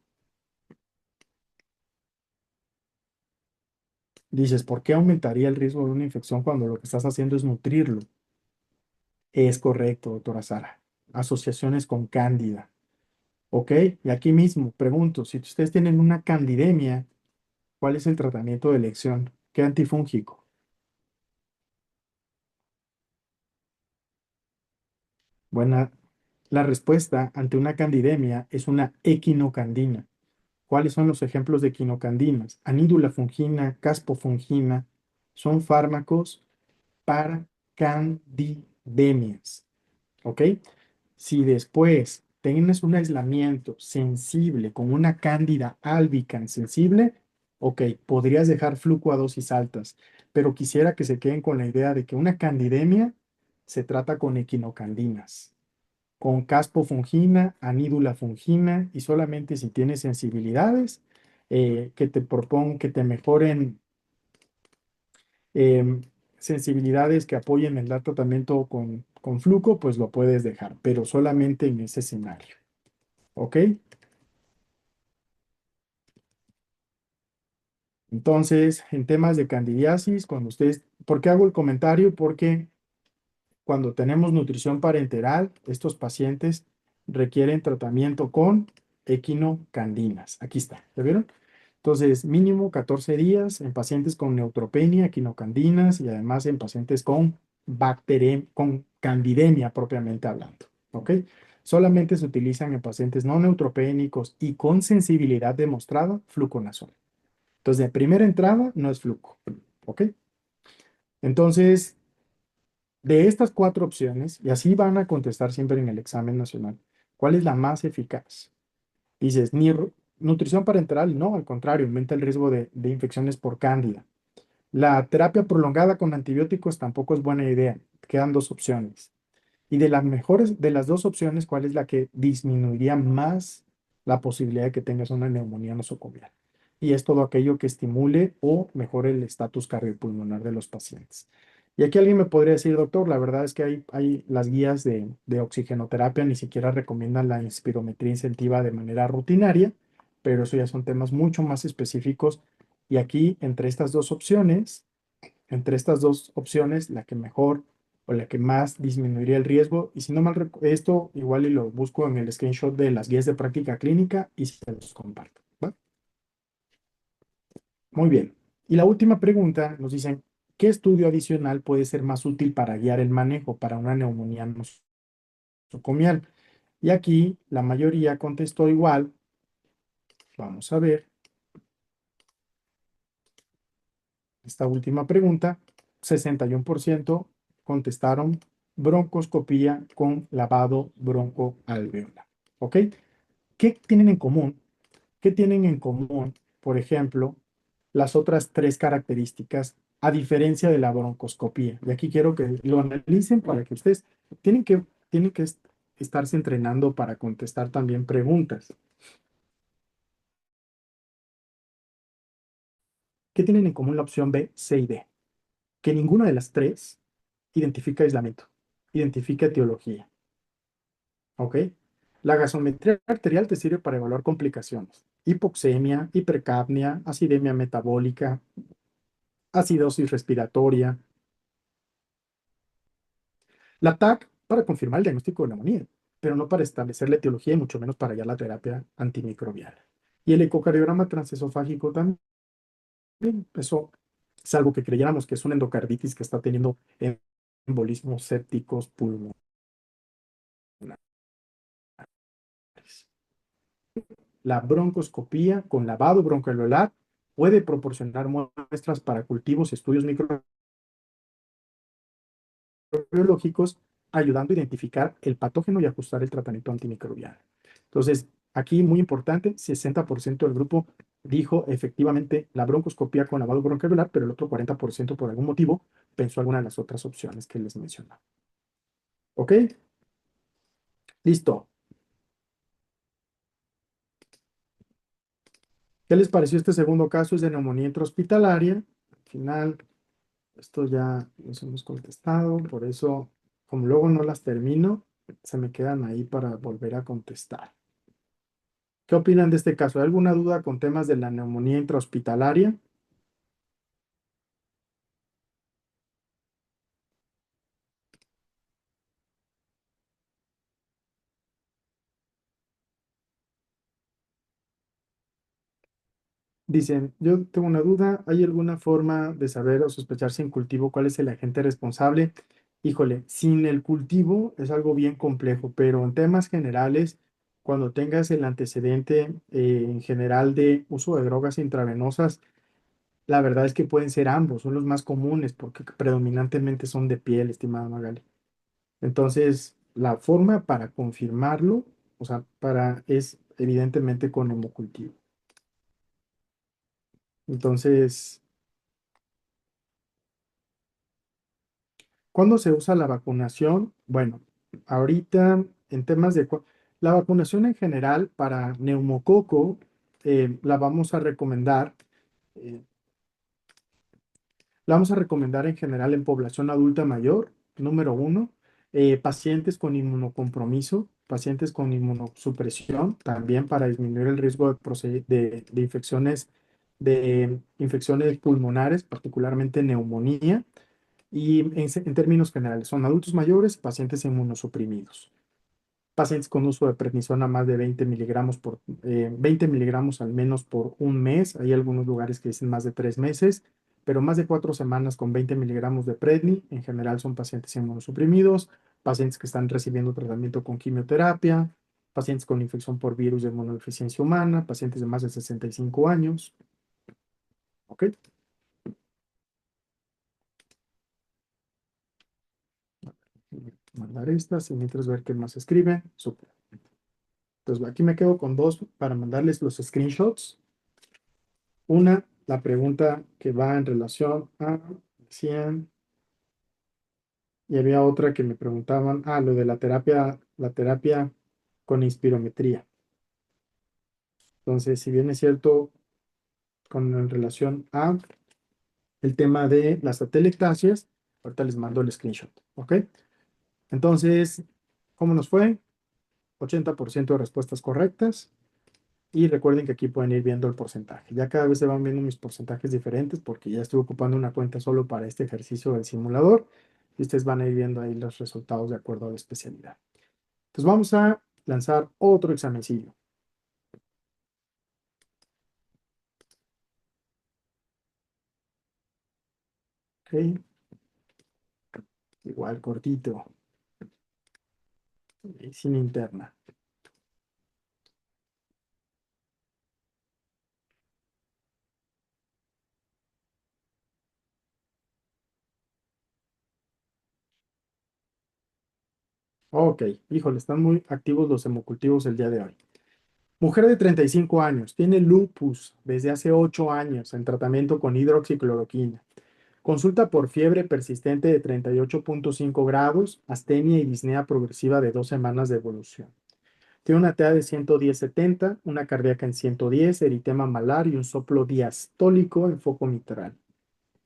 Dices, ¿por qué aumentaría el riesgo de una infección cuando lo que estás haciendo es nutrirlo? Es correcto, doctora Sara. Asociaciones con cándida. ¿Ok? Y aquí mismo pregunto, si ustedes tienen una candidemia, ¿cuál es el tratamiento de elección? ¿Qué antifúngico? Buena. La respuesta ante una candidemia es una equinocandina. ¿Cuáles son los ejemplos de equinocandinas? Anídula fungina, caspofungina, son fármacos para candidemias. ¿Ok? Si después tienes un aislamiento sensible con una cándida albicans sensible, ok, podrías dejar flujo a dosis altas, pero quisiera que se queden con la idea de que una candidemia se trata con equinocandinas, con caspofungina, anídula fungina, y solamente si tienes sensibilidades, que te propongo que te mejoren. em, sensibilidades que apoyen el tratamiento con fluco, pues lo puedes dejar, pero solamente en ese escenario. ¿Ok? Entonces, en temas de candidiasis, cuando ustedes, ¿por qué hago el comentario? Porque cuando tenemos nutrición parenteral, estos pacientes requieren tratamiento con equinocandinas. Aquí está, ¿ya vieron? Entonces, mínimo 14 días en pacientes con neutropenia, equinocandinas y además en pacientes con con candidemia propiamente hablando. ¿Ok? Solamente se utilizan en pacientes no neutropénicos y con sensibilidad demostrada, fluconazol. Entonces, de primera entrada no es fluco. ¿Ok? Entonces, de estas cuatro opciones, y así van a contestar siempre en el examen nacional, ¿cuál es la más eficaz? Dices, nutrición parenteral, no, al contrario, aumenta el riesgo de infecciones por cándida. La terapia prolongada con antibióticos tampoco es buena idea. Quedan dos opciones. Y de las mejores, de las dos opciones, ¿cuál es la que disminuiría más la posibilidad de que tengas una neumonía nosocomial? Y es todo aquello que estimule o mejore el estatus cardiopulmonar de los pacientes. Y aquí alguien me podría decir, doctor, la verdad es que hay las guías de oxigenoterapia ni siquiera recomiendan la inspirometría incentiva de manera rutinaria, pero eso ya son temas mucho más específicos. Y aquí, entre estas dos opciones, la que mejor o la que más disminuiría el riesgo. Y si no mal esto igual y lo busco en el screenshot de las guías de práctica clínica y se los comparto. ¿Va? Muy bien. Y la última pregunta nos dicen, ¿qué estudio adicional puede ser más útil para guiar el manejo para una neumonía nosocomial? Y aquí la mayoría contestó igual. Vamos a ver esta última pregunta. 61% contestaron broncoscopía con lavado broncoalveolar. ¿Ok? ¿Qué tienen en común? ¿Qué tienen en común, por ejemplo, las otras tres características a diferencia de la broncoscopía? Y aquí quiero que lo analicen para que ustedes tienen que estarse entrenando para contestar también preguntas. ¿Qué tienen en común la opción B, C y D? Que ninguna de las tres identifica aislamiento, identifica etiología. ¿Ok? La gasometría arterial te sirve para evaluar complicaciones: hipoxemia, hipercapnia, acidemia metabólica, acidosis respiratoria. La TAC para confirmar el diagnóstico de neumonía, pero no para establecer la etiología y mucho menos para hallar la terapia antimicrobiana. Y el ecocardiograma transesofágico también, eso es algo que creyéramos que es una endocarditis que está teniendo embolismos sépticos pulmonares. La broncoscopía con lavado broncoalveolar puede proporcionar muestras para cultivos y estudios microbiológicos, ayudando a identificar el patógeno y ajustar el tratamiento antimicrobiano. Entonces, aquí muy importante, 60% del grupo dijo efectivamente la broncoscopía con lavado broncoalveolar, pero el otro 40% por algún motivo pensó alguna de las otras opciones que les mencionaba. ¿Ok? Listo. ¿Qué les pareció este segundo caso? Es de neumonía intrahospitalaria. Al final, esto ya nos hemos contestado, por eso, como luego no las termino, se me quedan ahí para volver a contestar. ¿Qué opinan de este caso? ¿Hay alguna duda con temas de la neumonía intrahospitalaria? Dicen, yo tengo una duda, ¿hay alguna forma de saber o sospechar sin cultivo cuál es el agente responsable? Híjole, sin el cultivo es algo bien complejo, pero en temas generales, cuando tengas el antecedente en general de uso de drogas intravenosas, la verdad es que pueden ser ambos, son los más comunes porque predominantemente son de piel, estimada Magali. Entonces, la forma para confirmarlo, o sea, es evidentemente con hemocultivo. Entonces, ¿cuándo se usa la vacunación? Bueno, ahorita en temas la vacunación en general para neumococo la vamos a recomendar. eh, La vamos a recomendar en general en población adulta mayor, número uno, pacientes con inmunocompromiso, pacientes con inmunosupresión, también para disminuir el riesgo de infecciones pulmonares, particularmente neumonía, y en términos generales son adultos mayores y pacientes inmunosuprimidos. Pacientes con uso de prednisona más de 20 miligramos 20 miligramos al menos por un mes. Hay algunos lugares que dicen más de 3 meses, pero más de 4 semanas con 20 miligramos de predni. En general son pacientes inmunosuprimidos, pacientes que están recibiendo tratamiento con quimioterapia, pacientes con infección por virus de inmunodeficiencia humana, pacientes de más de 65 años. ¿Ok? Mandar estas y mientras ver qué más escriben. Súper. Entonces aquí me quedo con dos para mandarles los screenshots. Una, la pregunta que va en relación a 100, y había otra que me preguntaban, lo de la terapia con inspirometría. Entonces, si bien es cierto, con en relación a el tema de las atelectasias, ahorita les mando el screenshot, ¿ok? Entonces, ¿cómo nos fue? 80% de respuestas correctas. Y recuerden que aquí pueden ir viendo el porcentaje. Ya cada vez se van viendo mis porcentajes diferentes porque ya estoy ocupando una cuenta solo para este ejercicio del simulador. Y ustedes van a ir viendo ahí los resultados de acuerdo a la especialidad. Entonces vamos a lanzar otro examencillo. ¿Ok? Igual cortito. Y sin interna. Ok, híjole, están muy activos los hemocultivos el día de hoy. Mujer de 35 años, tiene lupus desde hace 8 años en tratamiento con hidroxicloroquina. Consulta por fiebre persistente de 38,5 grados, astenia y disnea progresiva de 2 semanas de evolución. Tiene una TA de 110/70, una cardíaca en 110, eritema malar y un soplo diastólico en foco mitral.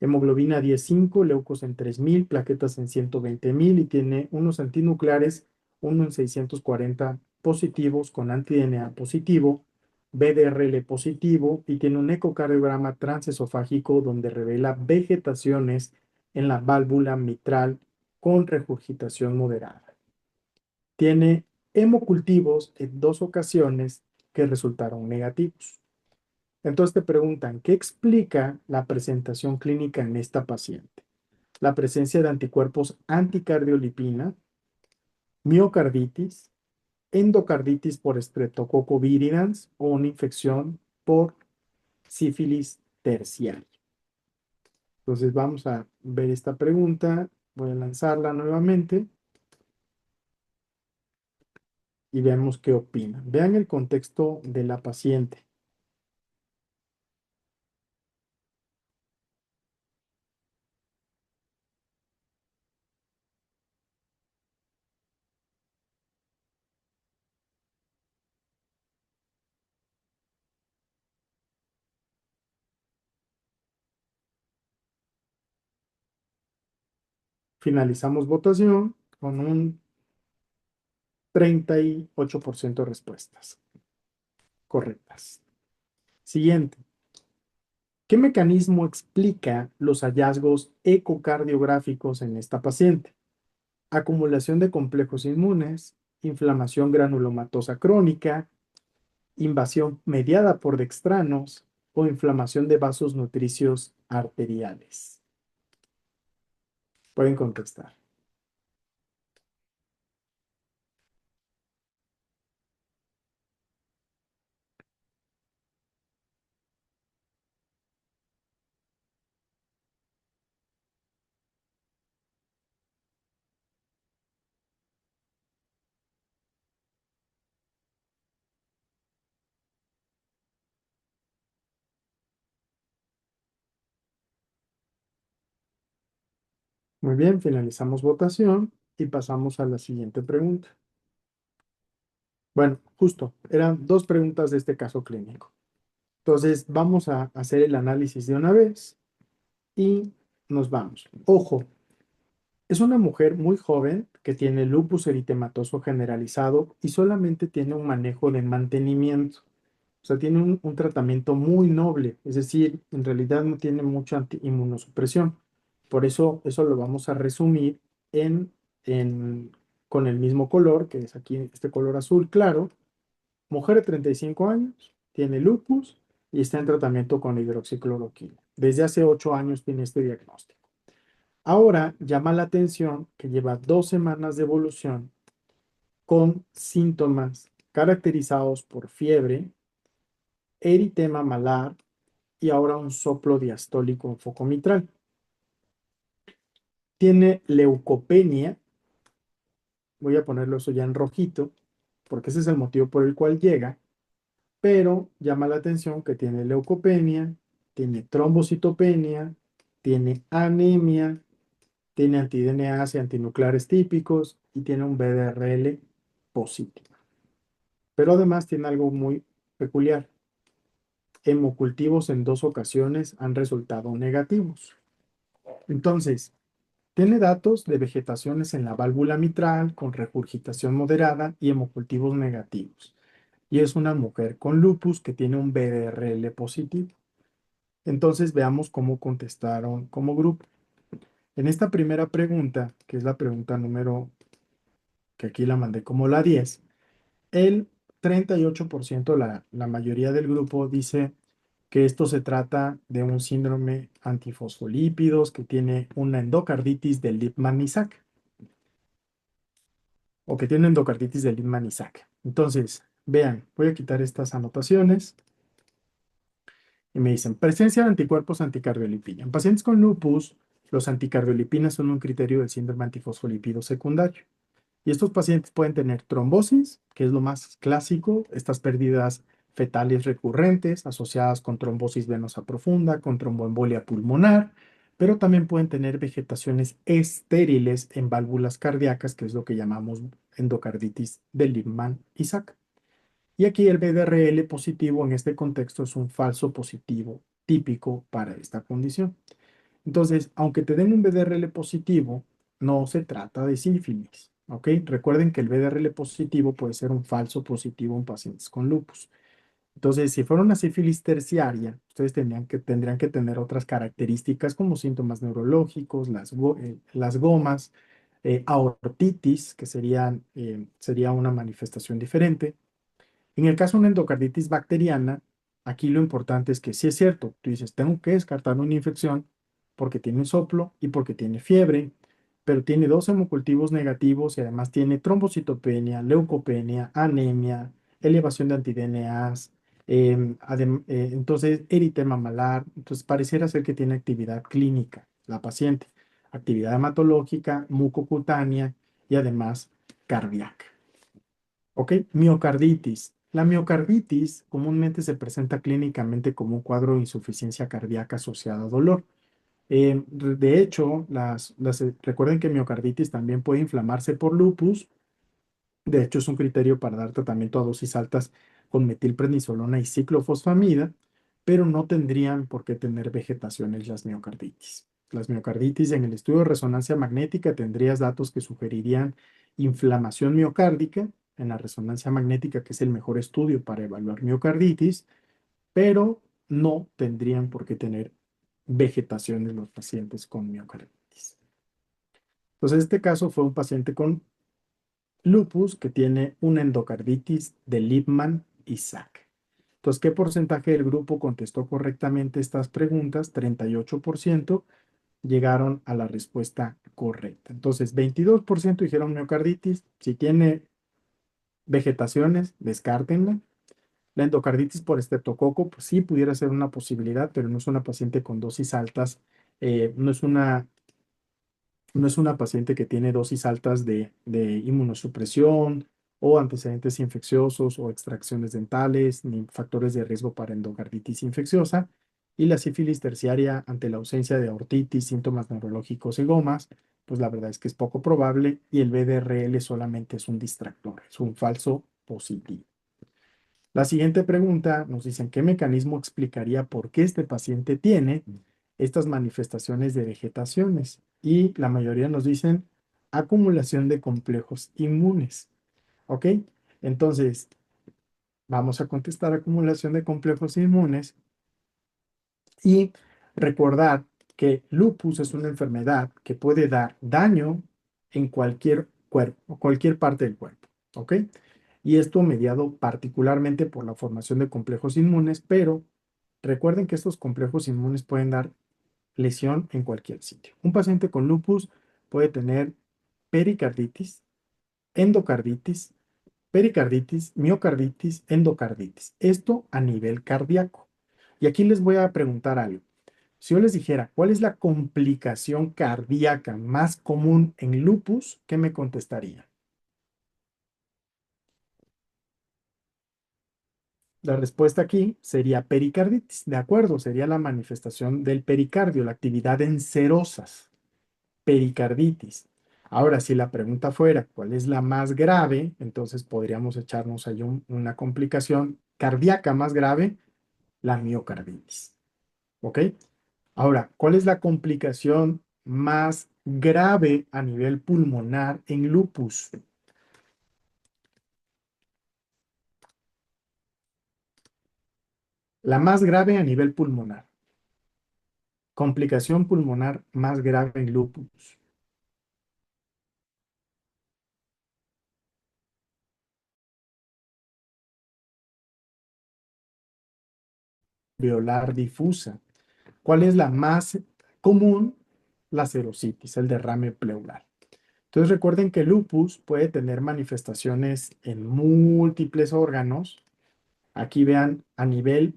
Hemoglobina 10,5, leucos en 3,000, plaquetas en 120,000 y tiene unos antinucleares, uno en 640 positivos con anti-DNA positivo, BDRL positivo y tiene un ecocardiograma transesofágico donde revela vegetaciones en la válvula mitral con regurgitación moderada. Tiene hemocultivos en 2 ocasiones que resultaron negativos. Entonces te preguntan, ¿qué explica la presentación clínica en esta paciente? La presencia de anticuerpos anticardiolipina, miocarditis, endocarditis por Streptococcus viridans o una infección por sífilis terciaria. Entonces vamos a ver esta pregunta. Voy a lanzarla nuevamente y veamos qué opinan. Vean el contexto de la paciente. Finalizamos votación con un 38% de respuestas correctas. Siguiente. ¿Qué mecanismo explica los hallazgos ecocardiográficos en esta paciente? Acumulación de complejos inmunes, inflamación granulomatosa crónica, invasión mediada por dextranos o inflamación de vasos nutricios arteriales. Pueden contestar. Muy bien, finalizamos votación y pasamos a la siguiente pregunta. Bueno, justo, eran 2 preguntas de este caso clínico. Entonces, vamos a hacer el análisis de una vez y nos vamos. Ojo, es una mujer muy joven que tiene lupus eritematoso generalizado y solamente tiene un manejo de mantenimiento. O sea, tiene un tratamiento muy noble, es decir, en realidad no tiene mucha inmunosupresión. Por eso lo vamos a resumir en, en- con el mismo color, que es aquí este color azul claro. Mujer de 35 años, tiene lupus y está en tratamiento con hidroxicloroquina. Desde hace 8 años tiene este diagnóstico. Ahora llama la atención que lleva 2 semanas de evolución con síntomas caracterizados por fiebre, eritema malar y ahora un soplo diastólico en foco mitral. Tiene leucopenia, voy a ponerlo eso ya en rojito, porque ese es el motivo por el cual llega, pero llama la atención que tiene leucopenia, tiene trombocitopenia, tiene anemia, tiene anti-DNAs y antinucleares típicos y tiene un VDRL positivo. Pero además tiene algo muy peculiar. Hemocultivos en 2 ocasiones han resultado negativos. Entonces, tiene datos de vegetaciones en la válvula mitral con regurgitación moderada y hemocultivos negativos. Y es una mujer con lupus que tiene un VDRL positivo. Entonces, veamos cómo contestaron como grupo. En esta primera pregunta, que es la pregunta número, que aquí la mandé como la 10, el 38%, la mayoría del grupo, dice que esto se trata de un síndrome antifosfolípidos que tiene una endocarditis de Lippmann-Isaac o que tiene endocarditis de Lippmann-Isaac. Entonces, vean, voy a quitar estas anotaciones y me dicen, presencia de anticuerpos anticardiolipina. En pacientes con lupus, los anticardiolipinas son un criterio del síndrome antifosfolípido secundario. Y estos pacientes pueden tener trombosis, que es lo más clásico, estas pérdidas fetales recurrentes asociadas con trombosis venosa profunda, con tromboembolia pulmonar, pero también pueden tener vegetaciones estériles en válvulas cardíacas, que es lo que llamamos endocarditis de Lippmann-Isaac. Y aquí el VDRL positivo en este contexto es un falso positivo típico para esta condición. Entonces, aunque te den un VDRL positivo, no se trata de sífilis, ¿ok? Recuerden que el VDRL positivo puede ser un falso positivo en pacientes con lupus. Entonces, si fuera una sífilis terciaria, ustedes tendrían que tener otras características como síntomas neurológicos, las gomas, aortitis, que sería una manifestación diferente. En el caso de una endocarditis bacteriana, aquí lo importante es que sí es cierto, tú dices, tengo que descartar una infección porque tiene soplo y porque tiene fiebre, pero tiene 2 hemocultivos negativos y además tiene trombocitopenia, leucopenia, anemia, elevación de anti-DNAs, entonces eritema malar, entonces pareciera ser que tiene actividad clínica la paciente, actividad hematológica, mucocutánea y además cardíaca. ¿Ok? Miocarditis. La miocarditis comúnmente se presenta clínicamente como un cuadro de insuficiencia cardíaca asociada a dolor. De hecho, recuerden que miocarditis también puede inflamarse por lupus. De hecho, es un criterio para dar tratamiento a dosis altas con metilprednisolona y ciclofosfamida, pero no tendrían por qué tener vegetaciones las miocarditis. Las miocarditis en el estudio de resonancia magnética tendrías datos que sugerirían inflamación miocárdica en la resonancia magnética, que es el mejor estudio para evaluar miocarditis, pero no tendrían por qué tener vegetaciones los pacientes con miocarditis. Entonces, este caso fue un paciente con lupus que tiene una endocarditis de Lippmann-Isaac. Entonces, ¿qué porcentaje del grupo contestó correctamente estas preguntas? 38% llegaron a la respuesta correcta. Entonces, 22% dijeron miocarditis. Si tiene vegetaciones, descártenla. La endocarditis por estreptococo, pues sí pudiera ser una posibilidad, pero no es una paciente con dosis altas, no es una paciente que tiene dosis altas de inmunosupresión o antecedentes infecciosos o extracciones dentales, ni factores de riesgo para endocarditis infecciosa. Y la sífilis terciaria ante la ausencia de aortitis, síntomas neurológicos y gomas, pues la verdad es que es poco probable y el VDRL solamente es un distractor, es un falso positivo. La siguiente pregunta nos dicen, ¿qué mecanismo explicaría por qué este paciente tiene estas manifestaciones de vegetaciones. Y la mayoría nos dicen acumulación de complejos inmunes. ¿Ok? Entonces, vamos a contestar acumulación de complejos inmunes y recordar que lupus es una enfermedad que puede dar daño en cualquier cuerpo, cualquier parte del cuerpo. ¿Ok? Y esto mediado particularmente por la formación de complejos inmunes, pero recuerden que estos complejos inmunes pueden dar lesión en cualquier sitio. Un paciente con lupus puede tener pericarditis, endocarditis, pericarditis, miocarditis, endocarditis. Esto a nivel cardíaco. Y aquí les voy a preguntar algo. Si yo les dijera, ¿cuál es la complicación cardíaca más común en lupus? ¿Qué me contestaría? La respuesta aquí sería pericarditis, ¿de acuerdo? Sería la manifestación del pericardio, la actividad en serosas, pericarditis. Ahora, si la pregunta fuera, ¿cuál es la más grave? Entonces podríamos echarnos ahí una complicación cardíaca más grave, la miocarditis. ¿Ok? Ahora, ¿cuál es la complicación más grave a nivel pulmonar en lupus? La más grave a nivel pulmonar. Complicación pulmonar más grave en lupus. Alveolar difusa. ¿Cuál es la más común? La serositis, el derrame pleural. Entonces recuerden que el lupus puede tener manifestaciones en múltiples órganos. Aquí vean a nivel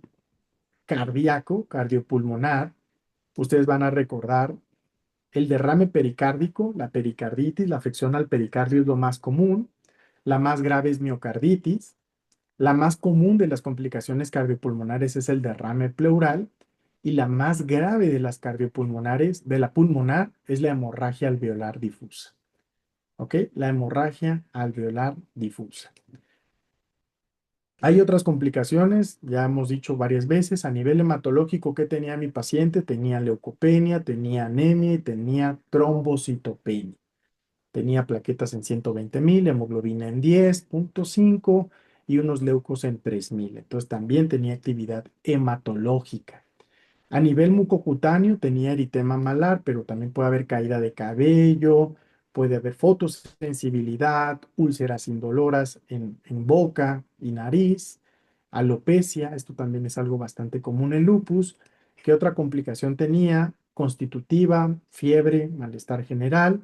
cardíaco, cardiopulmonar, ustedes van a recordar el derrame pericárdico, la pericarditis, la afección al pericardio es lo más común. La más grave es miocarditis. La más común de las complicaciones cardiopulmonares es el derrame pleural. Y la más grave de las cardiopulmonares, de la pulmonar, es la hemorragia alveolar difusa. ¿Ok? La hemorragia alveolar difusa. Hay otras complicaciones, ya hemos dicho varias veces, a nivel hematológico, ¿qué tenía mi paciente? Tenía leucopenia, tenía anemia y tenía trombocitopenia. Tenía plaquetas en 120,000, hemoglobina en 10,5 y unos leucos en 3,000. Entonces también tenía actividad hematológica. A nivel mucocutáneo tenía eritema malar, pero también puede haber caída de cabello, puede haber fotosensibilidad, úlceras indoloras en boca y nariz, alopecia, esto también es algo bastante común en lupus. ¿Qué otra complicación tenía? Constitutiva, fiebre, malestar general.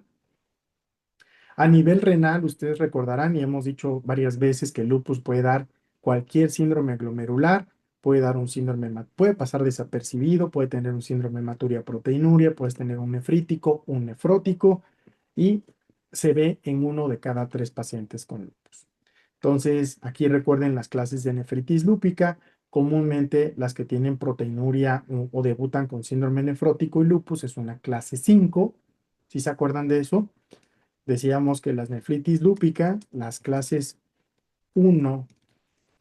A nivel renal, ustedes recordarán y hemos dicho varias veces que el lupus puede dar cualquier síndrome glomerular, puede dar un síndrome, puede pasar desapercibido, puede tener un síndrome hematuria proteinuria, puedes tener un nefrítico, un nefrótico y se ve en uno de cada 3 pacientes con lupus. Entonces, aquí recuerden las clases de nefritis lúpica, comúnmente las que tienen proteinuria o debutan con síndrome nefrótico y lupus es una clase 5. ¿Sí se acuerdan de eso? Decíamos que las nefritis lúpica, las clases 1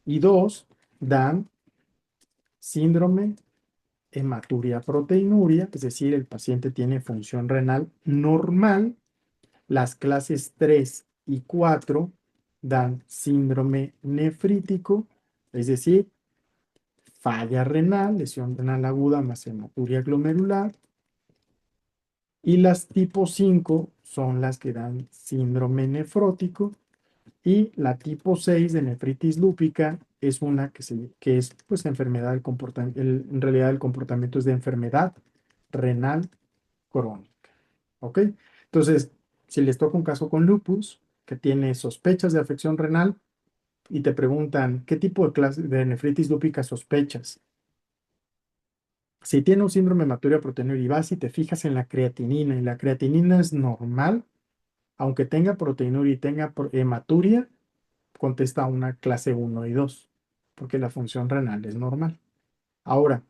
y 2 dan síndrome hematuria proteinuria, es decir, el paciente tiene función renal normal. Las clases 3 y 4 dan síndrome nefrítico, es decir, falla renal, lesión renal aguda más hematuria glomerular. Y las tipo 5 son las que dan síndrome nefrótico. Y la tipo 6 de nefritis lúpica es una que es pues enfermedad del comportamiento, en realidad el comportamiento es de enfermedad renal crónica. ¿Ok? Entonces, si les toca un caso con lupus, que tiene sospechas de afección renal, y te preguntan, ¿qué tipo de clase de nefritis lúpica sospechas? Si tiene un síndrome hematuria proteinuria y vas y te fijas en la creatinina, y la creatinina es normal, aunque tenga proteinuria y tenga hematuria, contesta una clase 1 y 2, porque la función renal es normal. Ahora,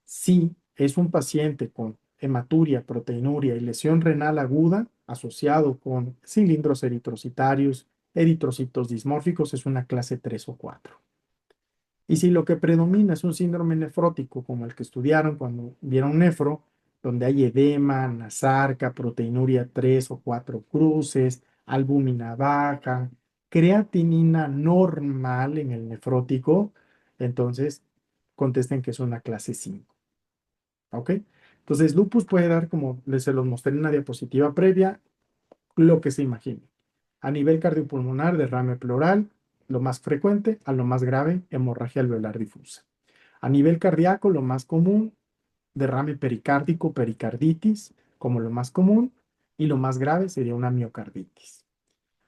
si es un paciente con hematuria, proteinuria y lesión renal aguda asociado con cilindros eritrocitarios, eritrocitos dismórficos, es una clase 3 o 4. Y si lo que predomina es un síndrome nefrótico, como el que estudiaron cuando vieron nefro, donde hay edema, nasarca, proteinuria 3 o 4 cruces, albúmina baja, creatinina normal en el nefrótico, entonces contesten que es una clase 5. ¿Ok? Entonces, lupus puede dar, como les se los mostré en una diapositiva previa, lo que se imagine. A nivel cardiopulmonar, derrame pleural, lo más frecuente, a lo más grave, hemorragia alveolar difusa. A nivel cardíaco, lo más común, derrame pericárdico, pericarditis, como lo más común, y lo más grave sería una miocarditis.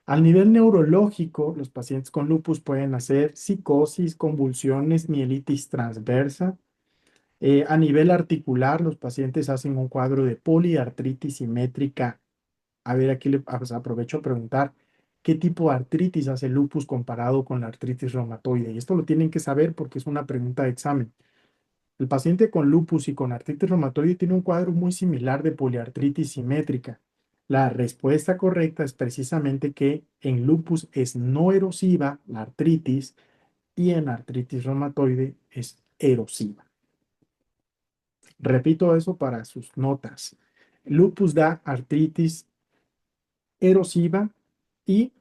Al nivel neurológico, los pacientes con lupus pueden hacer psicosis, convulsiones, mielitis transversa. A nivel articular, los pacientes hacen un cuadro de poliartritis simétrica. A ver, aquí pues, aprovecho a preguntar, ¿qué tipo de artritis hace el lupus comparado con la artritis reumatoide? Y esto lo tienen que saber porque es una pregunta de examen. El paciente con lupus y con artritis reumatoide tiene un cuadro muy similar de poliartritis simétrica. La respuesta correcta es precisamente que en lupus es no erosiva la artritis y en artritis reumatoide es erosiva. Repito eso para sus notas. Lupus da artritis erosiva y,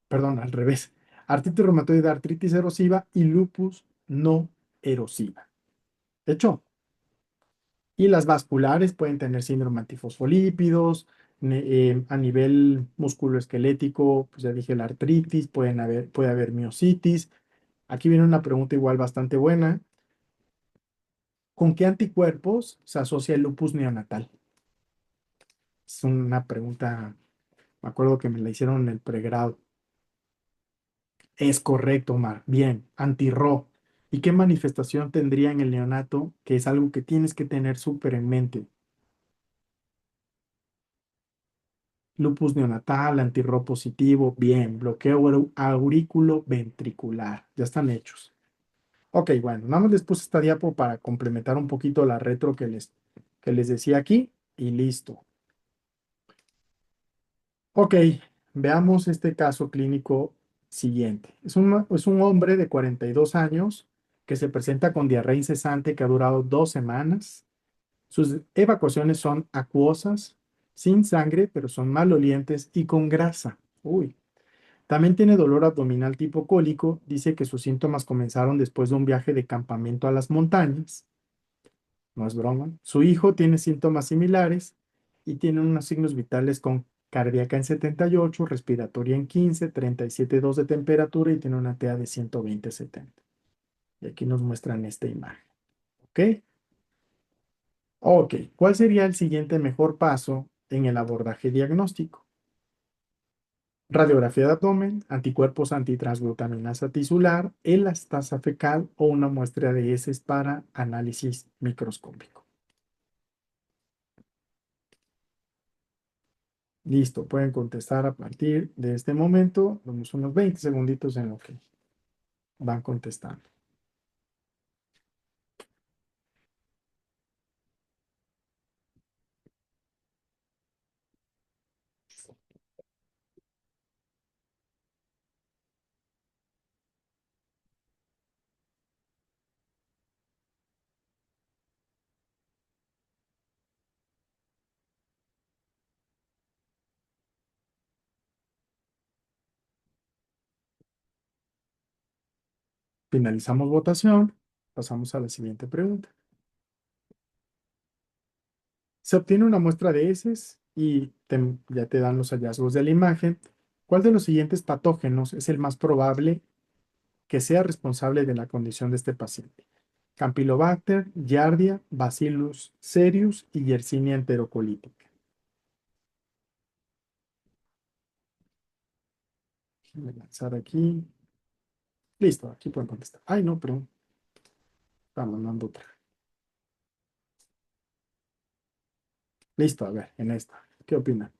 perdón, al revés. Artritis reumatoide da artritis erosiva y lupus no erosiva. ¿De hecho? Y las vasculares pueden tener síndrome antifosfolípidos, a nivel musculoesquelético, pues ya dije la artritis, puede haber miositis. Aquí viene una pregunta igual bastante buena. ¿Con qué anticuerpos se asocia el lupus neonatal? Es una pregunta, me acuerdo que me la hicieron en el pregrado. Es correcto, Omar. Bien, anti-Ro. ¿Y qué manifestación tendría en el neonato? Que es algo que tienes que tener súper en mente. Lupus neonatal, anti-Ro positivo, bien. Bloqueo aurículo ventricular. Ya están hechos. Ok, bueno, nada más les puse esta diapo para complementar un poquito la retro que les decía aquí y listo. Ok, veamos este caso clínico siguiente. Es un hombre de 42 años que se presenta con diarrea incesante que ha durado 2 semanas. Sus evacuaciones son acuosas, sin sangre, pero son malolientes y con grasa. Uy. También tiene dolor abdominal tipo cólico. Dice que sus síntomas comenzaron después de un viaje de campamento a las montañas. No es broma. Su hijo tiene síntomas similares y tiene unos signos vitales con cardíaca en 78, respiratoria en 15, 37,2 de temperatura y tiene una TA de 120/70. Y aquí nos muestran esta imagen. ¿Ok? Ok. ¿Cuál sería el siguiente mejor paso en el abordaje diagnóstico? Radiografía de abdomen, anticuerpos antitransglutaminasa tisular, elastasa fecal o una muestra de heces para análisis microscópico. Listo, pueden contestar a partir de este momento. Damos unos 20 segunditos en lo que van contestando. Finalizamos votación. Pasamos a la siguiente pregunta. Se obtiene una muestra de heces y ya te dan los hallazgos de la imagen. ¿Cuál de los siguientes patógenos es el más probable que sea responsable de la condición de este paciente? Campylobacter, Giardia, Bacillus cereus y Yersinia enterocolítica. Voy a lanzar aquí. Listo, aquí pueden contestar. Ay, no, pero está mandando otra. Listo, a ver, en esta. ¿Qué opinan?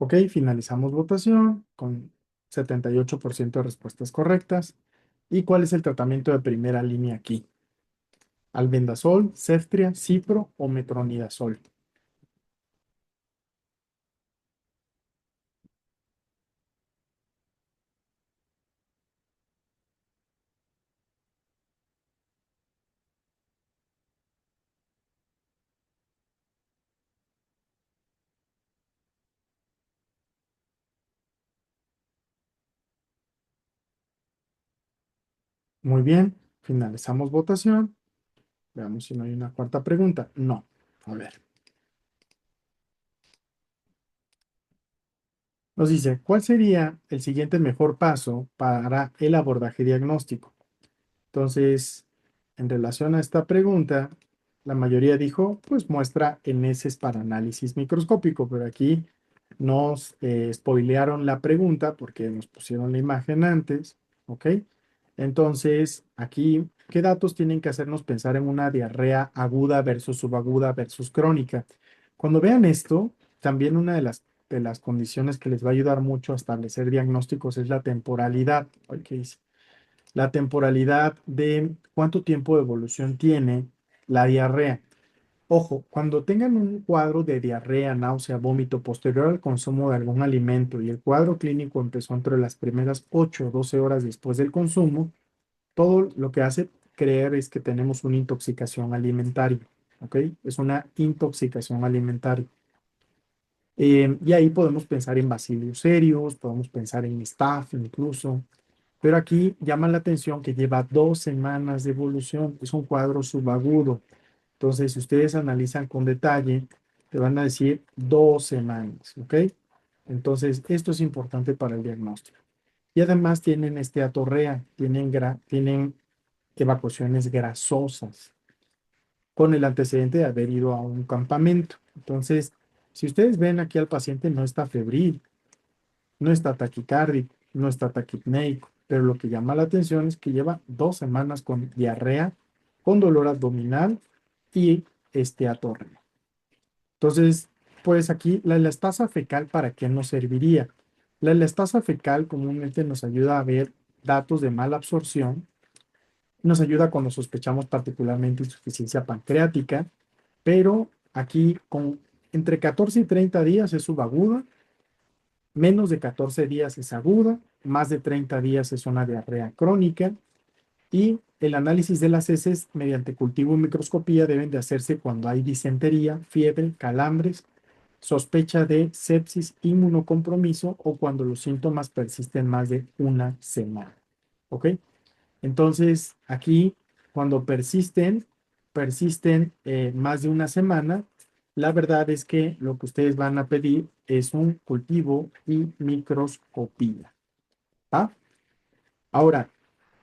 Ok, finalizamos votación con 78% de respuestas correctas. ¿Y cuál es el tratamiento de primera línea aquí? ¿Albendazol, Ceftria, Cipro o metronidazol? Muy bien, finalizamos votación. Veamos si no hay una cuarta pregunta. No. A ver. Nos dice, ¿cuál sería el siguiente mejor paso para el abordaje diagnóstico? Entonces, en relación a esta pregunta, la mayoría dijo, pues muestra eneses para análisis microscópico, pero aquí nos spoilearon la pregunta porque nos pusieron la imagen antes, ¿ok? Entonces, aquí, ¿qué datos tienen que hacernos pensar en una diarrea aguda versus subaguda versus crónica? Cuando vean esto, también una de las condiciones que les va a ayudar mucho a establecer diagnósticos es la temporalidad. Ay, ¿qué dice? La temporalidad de cuánto tiempo de evolución tiene la diarrea. Ojo, cuando tengan un cuadro de diarrea, náusea, vómito posterior al consumo de algún alimento y el cuadro clínico empezó entre las primeras 8 o 12 horas después del consumo, todo lo que hace creer es que tenemos una intoxicación alimentaria, ¿ok? Es una intoxicación alimentaria. Y ahí podemos pensar en bacilios serios, podemos pensar en staph incluso, pero aquí llama la atención que lleva 2 semanas de evolución, es un cuadro subagudo. Entonces, si ustedes analizan con detalle, te van a decir 2 semanas, ¿ok? Entonces, esto es importante para el diagnóstico. Y además tienen esteatorrea, tienen evacuaciones grasosas, con el antecedente de haber ido a un campamento. Entonces, si ustedes ven aquí al paciente no está febril, no está taquicárdico, no está taquipneico, pero lo que llama la atención es que lleva 2 semanas con diarrea, con dolor abdominal y esteatorrea. Entonces, pues aquí la elastasa fecal, ¿para qué nos serviría? La elastasa fecal comúnmente nos ayuda a ver datos de mala absorción, nos ayuda cuando sospechamos particularmente insuficiencia pancreática, pero aquí con entre 14 y 30 días es subaguda, menos de 14 días es aguda, más de 30 días es una diarrea crónica y el análisis de las heces mediante cultivo y microscopía deben de hacerse cuando hay disentería, fiebre, calambres, sospecha de sepsis, inmunocompromiso o cuando los síntomas persisten más de una semana. ¿Ok? Entonces, aquí, cuando persisten más de una semana, la verdad es que lo que ustedes van a pedir es un cultivo y microscopía. ¿Ah? Ahora,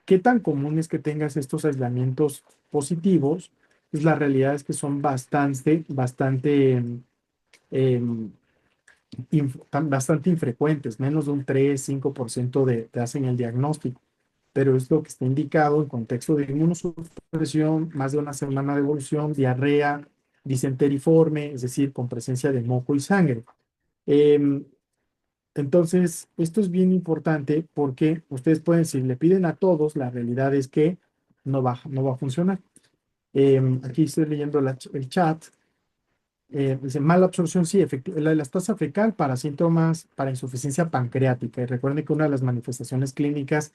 ¿qué tan común es que tengas estos aislamientos positivos? Pues la realidad es que son bastante, em, bastante infrecuentes, menos de un 3-5% te hacen el diagnóstico, pero es lo que está indicado en contexto de inmunosupresión, más de una semana de evolución, diarrea, disenteriforme, es decir, con presencia de moco y sangre. Em, entonces, esto es bien importante porque ustedes pueden, si le piden a todos, la realidad es que no va a funcionar. Aquí estoy leyendo el chat. Dice, mala absorción, sí, la elastasa fecal para síntomas, para insuficiencia pancreática. Y recuerden que una de las manifestaciones clínicas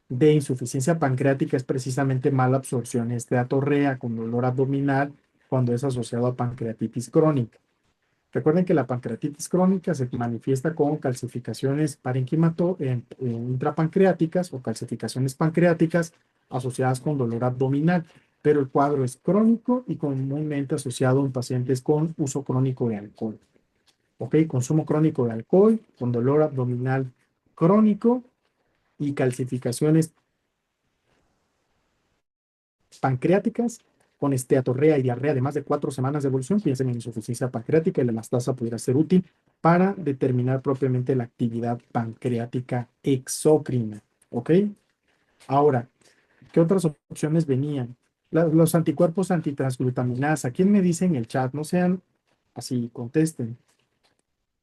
de insuficiencia pancreática es precisamente mala absorción, esteatorrea con dolor abdominal cuando es asociado a pancreatitis crónica. Recuerden que la pancreatitis crónica se manifiesta con calcificaciones intrapancreáticas o calcificaciones pancreáticas asociadas con dolor abdominal, pero el cuadro es crónico y comúnmente asociado en pacientes con uso crónico de alcohol. ¿Ok? Consumo crónico de alcohol, con dolor abdominal crónico y calcificaciones pancreáticas con esteatorrea y diarrea de más de 4 semanas de evolución, piensen en insuficiencia pancreática y la elastasa pudiera ser útil para determinar propiamente la actividad pancreática exócrina. ¿Ok? Ahora, ¿qué otras opciones venían? Los anticuerpos antitransglutaminasa. ¿Quién me dice en el chat? No sean así, contesten.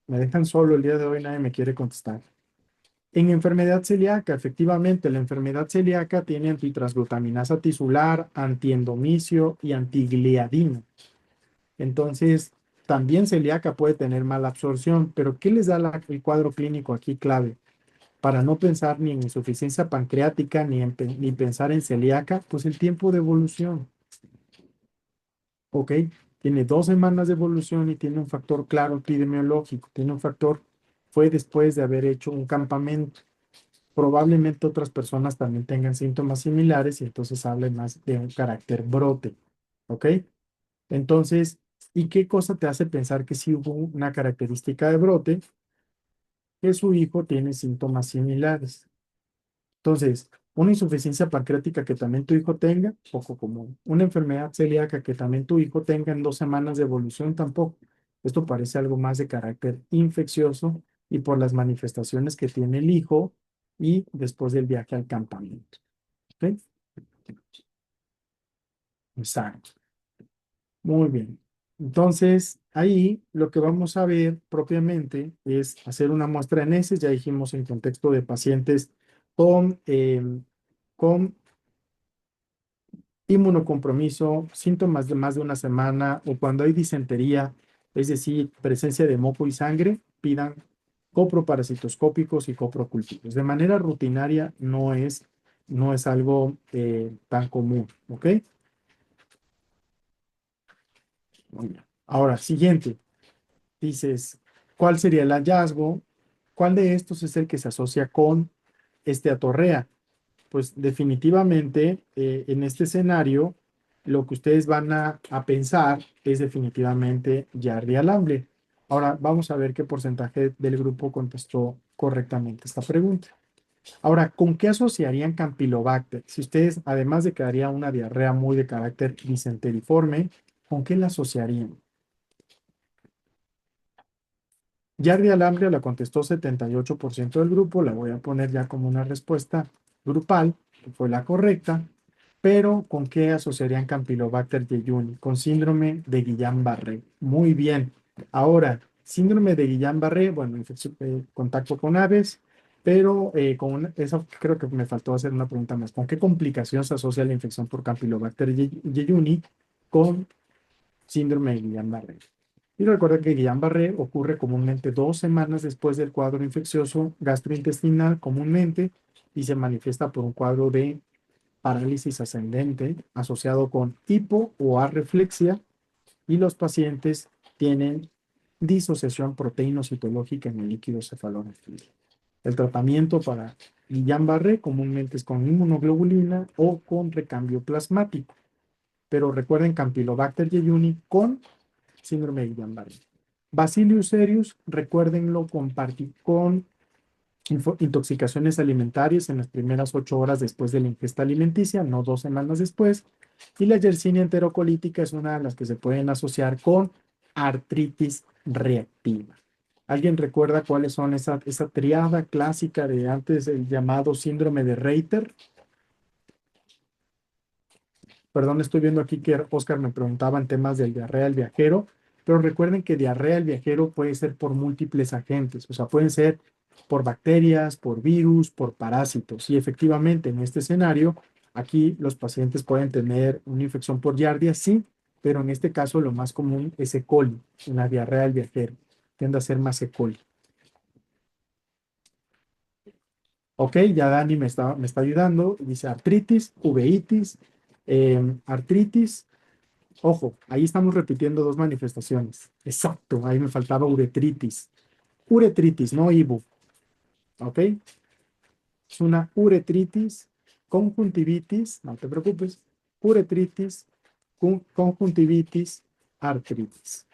Me dejan solo el día de hoy, nadie me quiere contestar. En enfermedad celíaca, efectivamente, la enfermedad celíaca tiene antitransglutaminasa tisular, antiendomicio y antigliadina. Entonces, también celíaca puede tener mala absorción, pero ¿qué les da el cuadro clínico aquí clave? Para no pensar ni en insuficiencia pancreática ni pensar en celíaca, pues el tiempo de evolución, ¿ok? Tiene 2 semanas de evolución y tiene un factor claro epidemiológico, tiene un factor, fue después de haber hecho un campamento. Probablemente otras personas también tengan síntomas similares y entonces hablen más de un carácter brote, ¿ok? Entonces, ¿y qué cosa te hace pensar que sí hubo una característica de brote? Que su hijo tiene síntomas similares. Entonces, una insuficiencia pancreática que también tu hijo tenga, poco común. Una enfermedad celíaca que también tu hijo tenga en 2 semanas de evolución, tampoco. Esto parece algo más de carácter infeccioso y por las manifestaciones que tiene el hijo y después del viaje al campamento. ¿Ok? Exacto. Muy bien. Entonces, ahí lo que vamos a ver propiamente es hacer una muestra en heces, ya dijimos en contexto de pacientes con inmunocompromiso, síntomas de más de una semana o cuando hay disentería, es decir, presencia de moco y sangre, pidan coproparasitoscópicos y coprocultivos. De manera rutinaria no es algo tan común, ¿ok? Muy bien. Ahora, siguiente. Dices, ¿cuál sería el hallazgo? ¿Cuál de estos es el que se asocia con esteatorrea? Pues definitivamente en este escenario lo que ustedes van a pensar es definitivamente Yardi Alamble. Ahora vamos a ver qué porcentaje del grupo contestó correctamente esta pregunta. Ahora, ¿con qué asociarían Campylobacter? Si ustedes, además de que daría una diarrea muy de carácter disenteriforme, ¿con qué la asociarían? Yardi Alambria la contestó 78% del grupo, la voy a poner ya como una respuesta grupal, que fue la correcta, pero ¿con qué asociarían Campylobacter jejuni? Con síndrome de Guillain-Barré. Muy bien. Ahora, síndrome de Guillain-Barré, bueno, contacto con aves, pero eso creo que me faltó hacer una pregunta más. ¿Con qué complicación se asocia la infección por Campylobacter jejuni con síndrome de Guillain-Barré? Y recuerda que Guillain-Barré ocurre comúnmente 2 semanas después del cuadro infeccioso gastrointestinal comúnmente y se manifiesta por un cuadro de parálisis ascendente asociado con hipo o arreflexia y los pacientes tienen disociación proteinocitológica en el líquido cefalorraquídeo. El tratamiento para Guillain-Barré comúnmente es con inmunoglobulina o con recambio plasmático, pero recuerden Campylobacter jejuni con síndrome de Guillain-Barré. Bacillus cereus, recuérdenlo con intoxicaciones alimentarias en las primeras 8 horas después de la ingesta alimenticia, no 2 semanas después. Y la Yersinia enterocolítica es una de las que se pueden asociar con artritis reactiva. ¿Alguien recuerda cuáles son esa triada clásica de antes el llamado síndrome de Reiter? Perdón, estoy viendo aquí que Oscar me preguntaba en temas del diarrea del viajero, pero recuerden que diarrea del viajero puede ser por múltiples agentes, o sea, pueden ser por bacterias, por virus, por parásitos. Y efectivamente, en este escenario, aquí los pacientes pueden tener una infección por Giardia, sí, pero en este caso lo más común es E. coli, una diarrea del viajero. Tiende a ser más E. coli. Ok, ya Dani me está ayudando. Dice artritis, uveitis, artritis. Ojo, ahí estamos repitiendo 2 manifestaciones. Exacto, ahí me faltaba uretritis. Uretritis, no IBU. ¿Ok? Es una uretritis, conjuntivitis, no te preocupes. Uretritis, conjuntivitis, artritis.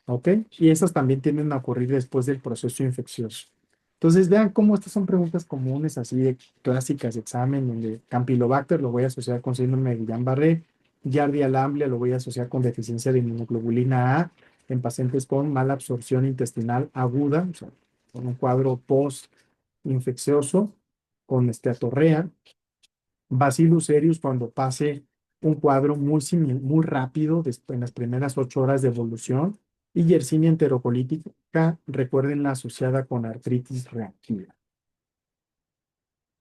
¿Ok? Y esas también tienden a ocurrir después del proceso infeccioso. Entonces, vean cómo estas son preguntas comunes, así de clásicas de examen, donde Campylobacter lo voy a asociar con síndrome de Guillain-Barré, Giardia lamblia lo voy a asociar con deficiencia de inmunoglobulina A en pacientes con mala absorción intestinal aguda, o sea, con un cuadro post-infeccioso, con esteatorrea, Bacillus cereus cuando pase un cuadro muy rápido en las primeras 8 horas de evolución Y Yersinia enterocolítica, recuerden la asociada con artritis reactiva.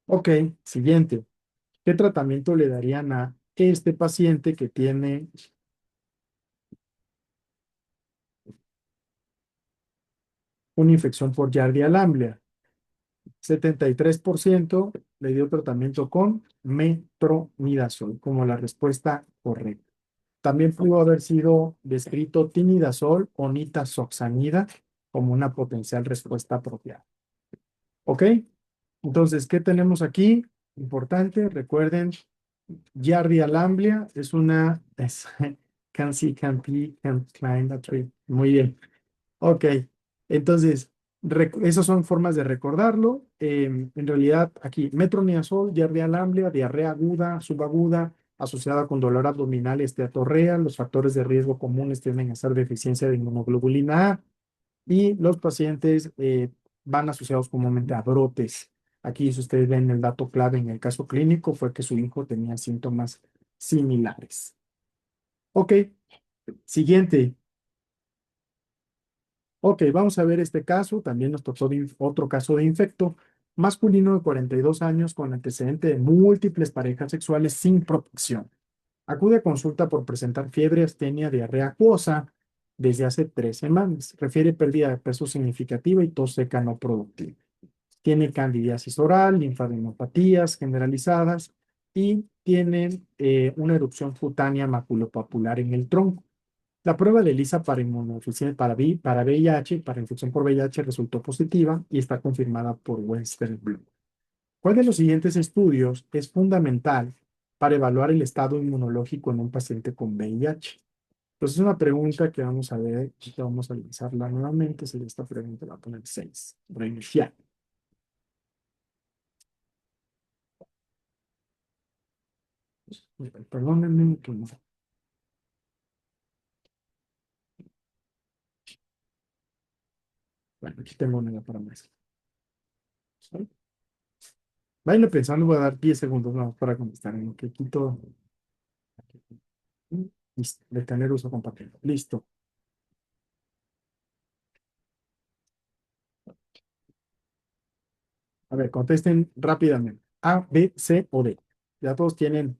Ok, siguiente. ¿Qué tratamiento le darían a este paciente que tiene una infección por Giardia lamblia? 73% le dio tratamiento con metronidazol como la respuesta correcta. También pudo haber sido descrito tinidazol o nitazoxanida como una potencial respuesta apropiada. ¿Ok? Entonces, ¿qué tenemos aquí? Importante, recuerden, Giardia lamblia es can see, can be, can climb a tree. Muy bien. Ok, entonces, esas son formas de recordarlo. En realidad, aquí, metronidazol, diarrea lamblia, diarrea aguda, subaguda, asociada con dolor abdominal, esteatorrea. Los factores de riesgo comunes tienden a ser deficiencia de inmunoglobulina A y los pacientes van asociados comúnmente a brotes. Aquí, si ustedes ven el dato clave en el caso clínico, fue que su hijo tenía síntomas similares. Ok, siguiente. Ok, vamos a ver este caso. También nos tocó otro caso de infecto masculino de 42 años con antecedente de múltiples parejas sexuales sin protección. Acude a consulta por presentar fiebre, astenia, diarrea acuosa desde hace 3 semanas. Refiere pérdida de peso significativa y tos seca no productiva. Tiene candidiasis oral, linfadenopatías generalizadas y tiene una erupción cutánea maculopapular en el tronco. La prueba de ELISA para inmunodeficiencia para VIH, para infección por VIH, resultó positiva y está confirmada por Western Blot. ¿Cuál de los siguientes estudios es fundamental para evaluar el estado inmunológico en un paciente con VIH? Entonces, es una pregunta que vamos a ver y que vamos a analizarla nuevamente. Si esta pregunta la voy a poner 6. Reiniciar. Perdónenme que no. Bueno, aquí tengo una para más. Vayan pensando, voy a dar 10 segundos más para contestar. En lo que quito. Listo, de tener uso compatible. Listo. A ver, contesten rápidamente. A, B, C o D. Ya todos tienen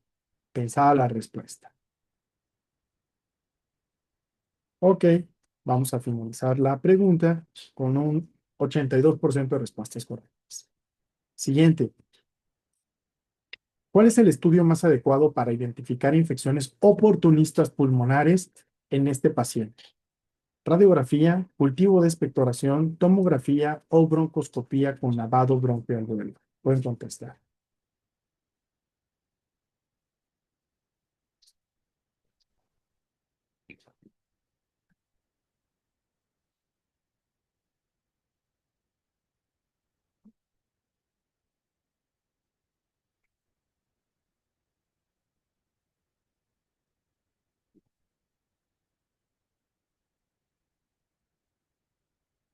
pensada la respuesta. Ok, vamos a finalizar la pregunta con un 82% de respuestas correctas. Siguiente. ¿Cuál es el estudio más adecuado para identificar infecciones oportunistas pulmonares en este paciente? Radiografía, cultivo de expectoración, tomografía o broncoscopía con lavado broncoalveolar. Pueden contestar.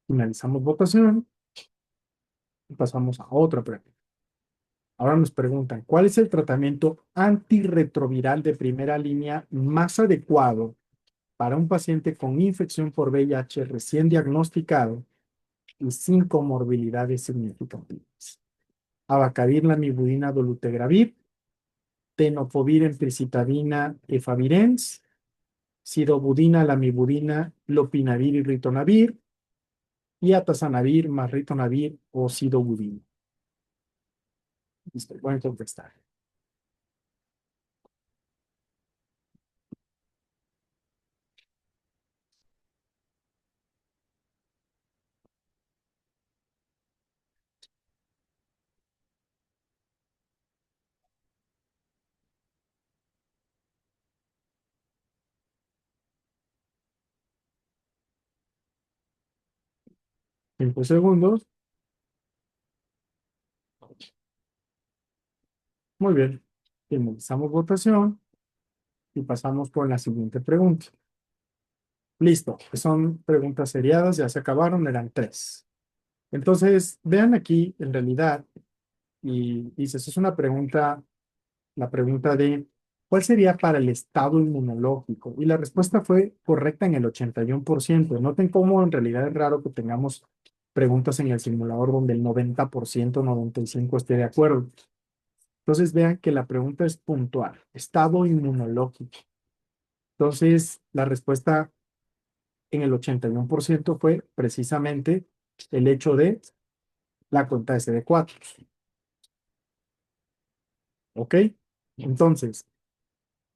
Finalizamos votación y pasamos a otra pregunta. Ahora nos preguntan, ¿cuál es el tratamiento antirretroviral de primera línea más adecuado para un paciente con infección por VIH recién diagnosticado y sin comorbilidades significativas? Abacavir, lamivudina, dolutegravir, tenofovir, emtricitabina, efavirenz, sidobudina, lamivudina, lopinavir y ritonavir, y atazanavir más ritonavir o sidobudina. Listo, voy a contestar. Cinco segundos. Muy bien. Finalizamos votación y pasamos con la siguiente pregunta. Listo, son preguntas seriadas, ya se acabaron, eran 3. Entonces, vean aquí, en realidad, y dices, es una pregunta, la pregunta de ¿Cuál sería para el estado inmunológico? Y la respuesta fue correcta en el 81%. Noten cómo en realidad es raro que tengamos preguntas en el simulador donde el 90%, 95% esté de acuerdo. Entonces vean que la pregunta es puntual, estado inmunológico. Entonces la respuesta en el 81% fue precisamente el hecho de la cuenta de CD4. ¿Ok? Entonces,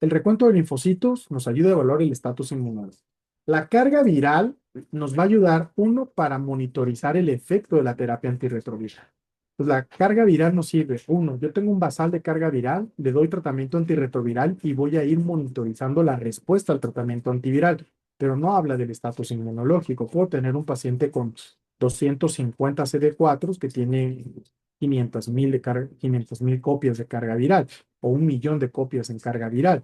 el recuento de linfocitos nos ayuda a evaluar el estatus inmunológico. La carga viral nos va a ayudar, uno, para monitorizar el efecto de la terapia antirretroviral. Pues la carga viral nos sirve, uno, yo tengo un basal de carga viral, le doy tratamiento antirretroviral y voy a ir monitorizando la respuesta al tratamiento antiviral, pero no habla del estatus inmunológico. Puedo tener un paciente con 250 CD4 que tiene 500,000 copias de carga viral o 1 millón de copias en carga viral.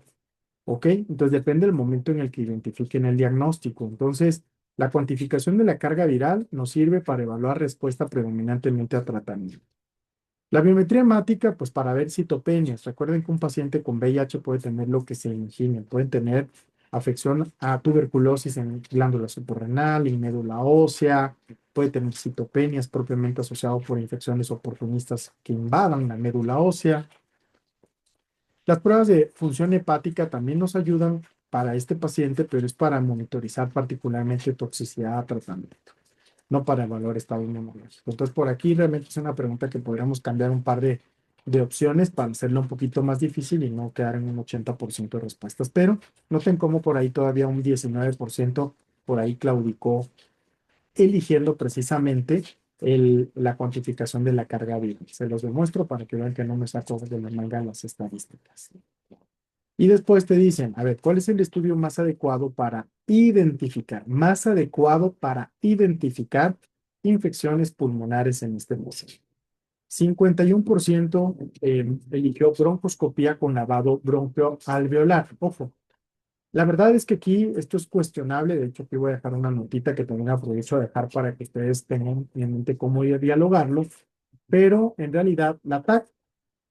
¿Ok? Entonces depende del momento en el que identifiquen el diagnóstico. Entonces, la cuantificación de la carga viral nos sirve para evaluar respuesta predominantemente a tratamiento. La biometría hemática, pues para ver citopenias. Recuerden que un paciente con VIH puede tener lo que se imaginen. Pueden tener afección a tuberculosis en glándula suprarrenal, en médula ósea, puede tener citopenias propiamente asociadas por infecciones oportunistas que invadan la médula ósea. Las pruebas de función hepática también nos ayudan para este paciente, pero es para monitorizar particularmente toxicidad a tratamiento, no para evaluar estado inmunológico. Entonces, por aquí realmente es una pregunta que podríamos cambiar un par de opciones para hacerlo un poquito más difícil y no quedar en un 80% de respuestas. Pero noten cómo por ahí todavía un 19% por ahí claudicó eligiendo precisamente la cuantificación de la carga viral. Se los demuestro para que vean que no me saco de la manga las estadísticas. Y después te dicen, a ver, ¿cuál es el estudio más adecuado para identificar infecciones pulmonares en este paciente? 51% eligió broncoscopía con lavado bronquioalveolar. Ojo, la verdad es que aquí esto es cuestionable. De hecho, aquí voy a dejar una notita que también aprovecho a dejar para que ustedes tengan en mente cómo ir a dialogarlo. Pero en realidad, la TAC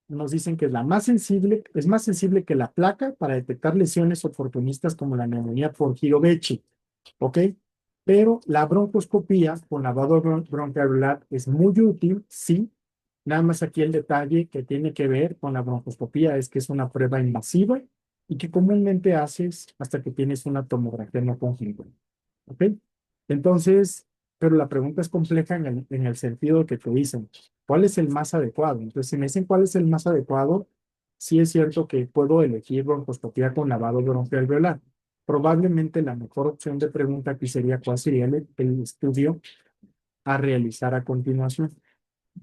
nos dicen que es más sensible que la placa para detectar lesiones oportunistas como la neumonía por Girovechi, ¿ok? Pero la broncoscopía con lavado bronquial es muy útil, sí. Nada más aquí el detalle que tiene que ver con la broncoscopía es que es una prueba invasiva y que comúnmente haces hasta que tienes una tomografía no congruente, ¿ok? Entonces, pero la pregunta es compleja en el sentido que te dicen, ¿cuál es el más adecuado? Entonces, si me dicen cuál es el más adecuado, sí es cierto que puedo elegir broncoscopía con lavado bronquialveolar. Probablemente la mejor opción de pregunta aquí sería cuál sería el estudio a realizar a continuación.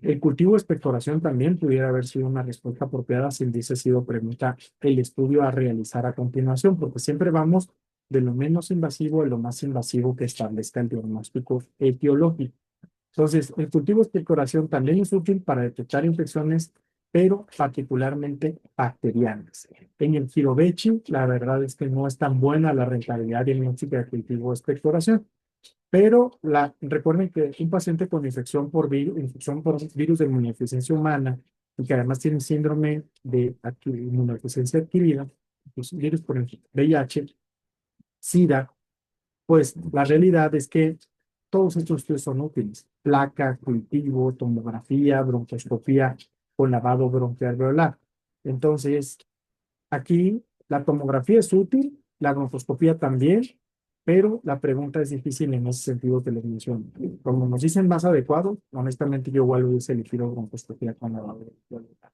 El cultivo de expectoración también pudiera haber sido una respuesta apropiada si hubiese sido pregunta el estudio a realizar a continuación, porque siempre vamos de lo menos invasivo a lo más invasivo que establezca el diagnóstico etiológico. Entonces, el cultivo de expectoración también es útil para detectar infecciones, pero particularmente bacterianas. En el Girovechi, la verdad es que no es tan buena la rentabilidad diagnóstica de cultivo de expectoración. Pero recuerden que un paciente con infección por virus de inmunodeficiencia humana y que además tiene síndrome de inmunodeficiencia adquirida, pues, virus por VIH, SIDA, pues la realidad es que todos estos estudios son útiles. Placa, cultivo, tomografía, broncoscopía con lavado bronquialveolar. Entonces, aquí la tomografía es útil, la broncoscopía también, pero la pregunta es difícil en ese sentido que les menciono. Como nos dicen más adecuado, honestamente yo igual hubiese elegido broncoscopía con la broncoscopía.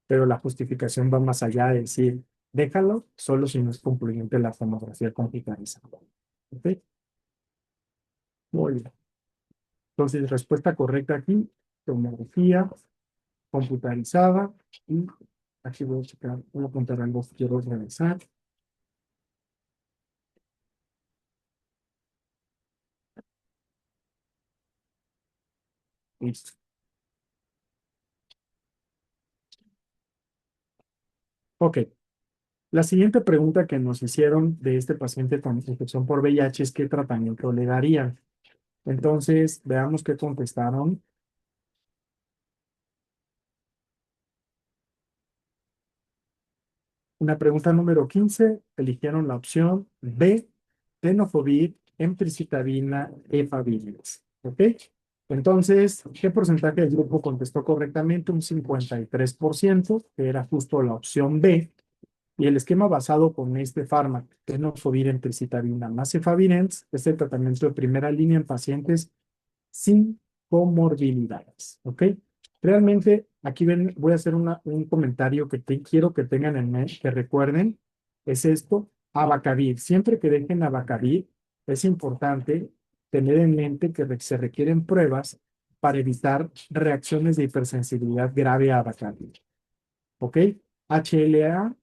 Pero la justificación va más allá de decir, déjalo solo si no es concluyente la tomografía computarizada. ¿Ok? Muy bien. Entonces, respuesta correcta aquí, tomografía computarizada. Y aquí voy a checar, voy a apuntar algo que quiero revisar. Listo. Ok. La siguiente pregunta que nos hicieron de este paciente con infección por VIH es qué tratamiento le darían. Entonces, veamos qué contestaron. Una pregunta número 15. Eligieron la opción B, tenofovir, emtricitabina, efavirenz. ¿Ok? Entonces, ¿qué porcentaje del grupo contestó correctamente? Un 53%, que era justo la opción B. Y el esquema basado con este fármaco, tenofovir, emtricitabina más efavirenz, es el tratamiento de primera línea en pacientes sin comorbilidades. ¿Ok? Realmente, aquí ven, voy a hacer un comentario que quiero que tengan en mente, que recuerden, es esto, Abacavir. Siempre que dejen Abacavir, es importante tener en mente que se requieren pruebas para evitar reacciones de hipersensibilidad grave a Abacavir. ¿Ok? HLA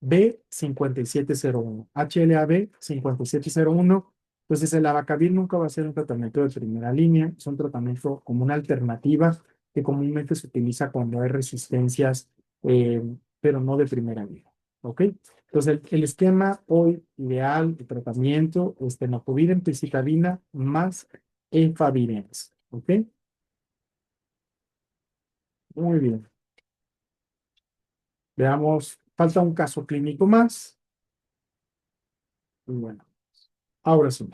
B5701. HLA-B 5701. Entonces, el abacavir nunca va a ser un tratamiento de primera línea, es un tratamiento como una alternativa que comúnmente se utiliza cuando hay resistencias, pero no de primera línea. ¿Ok? Entonces, el esquema hoy ideal de tratamiento es tenofovir en plicitadina más efavirenz. ¿Ok? Muy bien. Veamos, falta un caso clínico más. Y bueno, ahora sí.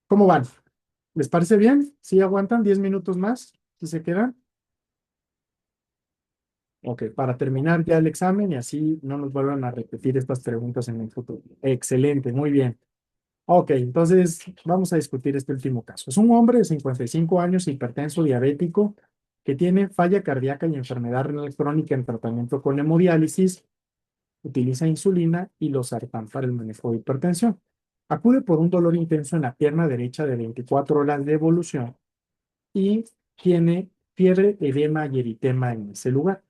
¿Cómo van? ¿Les parece bien? ¿Sí aguantan 10 minutos más? ¿Sí se quedan? Ok, para terminar ya el examen y así no nos vuelvan a repetir estas preguntas en el futuro. Excelente, muy bien. Ok, entonces vamos a discutir este último caso. Es un hombre de 55 años, hipertenso, diabético, que tiene falla cardíaca y enfermedad renal crónica en tratamiento con hemodiálisis, utiliza insulina y losartán para el manejo de hipertensión. Acude por un dolor intenso en la pierna derecha de 24 horas de evolución y tiene fiebre, edema y eritema en ese lugar.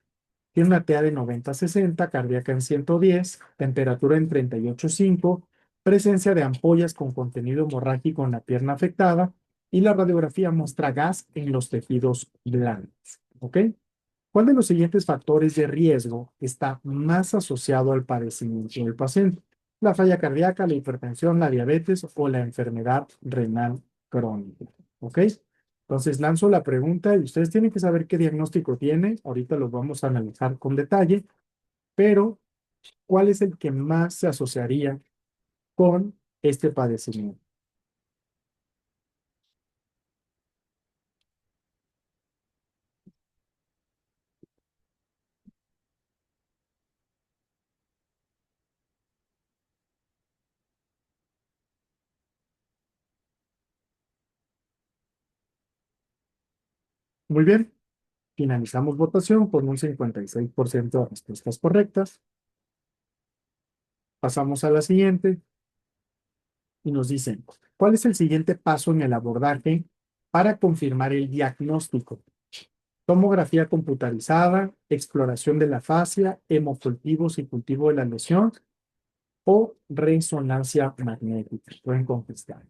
Tiene una TA de 90-60, cardíaca en 110, temperatura en 38,5, presencia de ampollas con contenido hemorrágico en la pierna afectada y la radiografía muestra gas en los tejidos blandos. ¿Ok? ¿Cuál de los siguientes factores de riesgo está más asociado al padecimiento del paciente? La falla cardíaca, la hipertensión, la diabetes o la enfermedad renal crónica. ¿Ok? Entonces lanzo la pregunta y ustedes tienen que saber qué diagnóstico tiene. Ahorita los vamos a analizar con detalle, pero ¿cuál es el que más se asociaría con este padecimiento? Muy bien, finalizamos votación con un 56% de respuestas correctas. Pasamos a la siguiente. Y nos dicen, ¿cuál es el siguiente paso en el abordaje para confirmar el diagnóstico? Tomografía computarizada, exploración de la fascia, hemocultivos y cultivo de la lesión o resonancia magnética. Pueden contestar.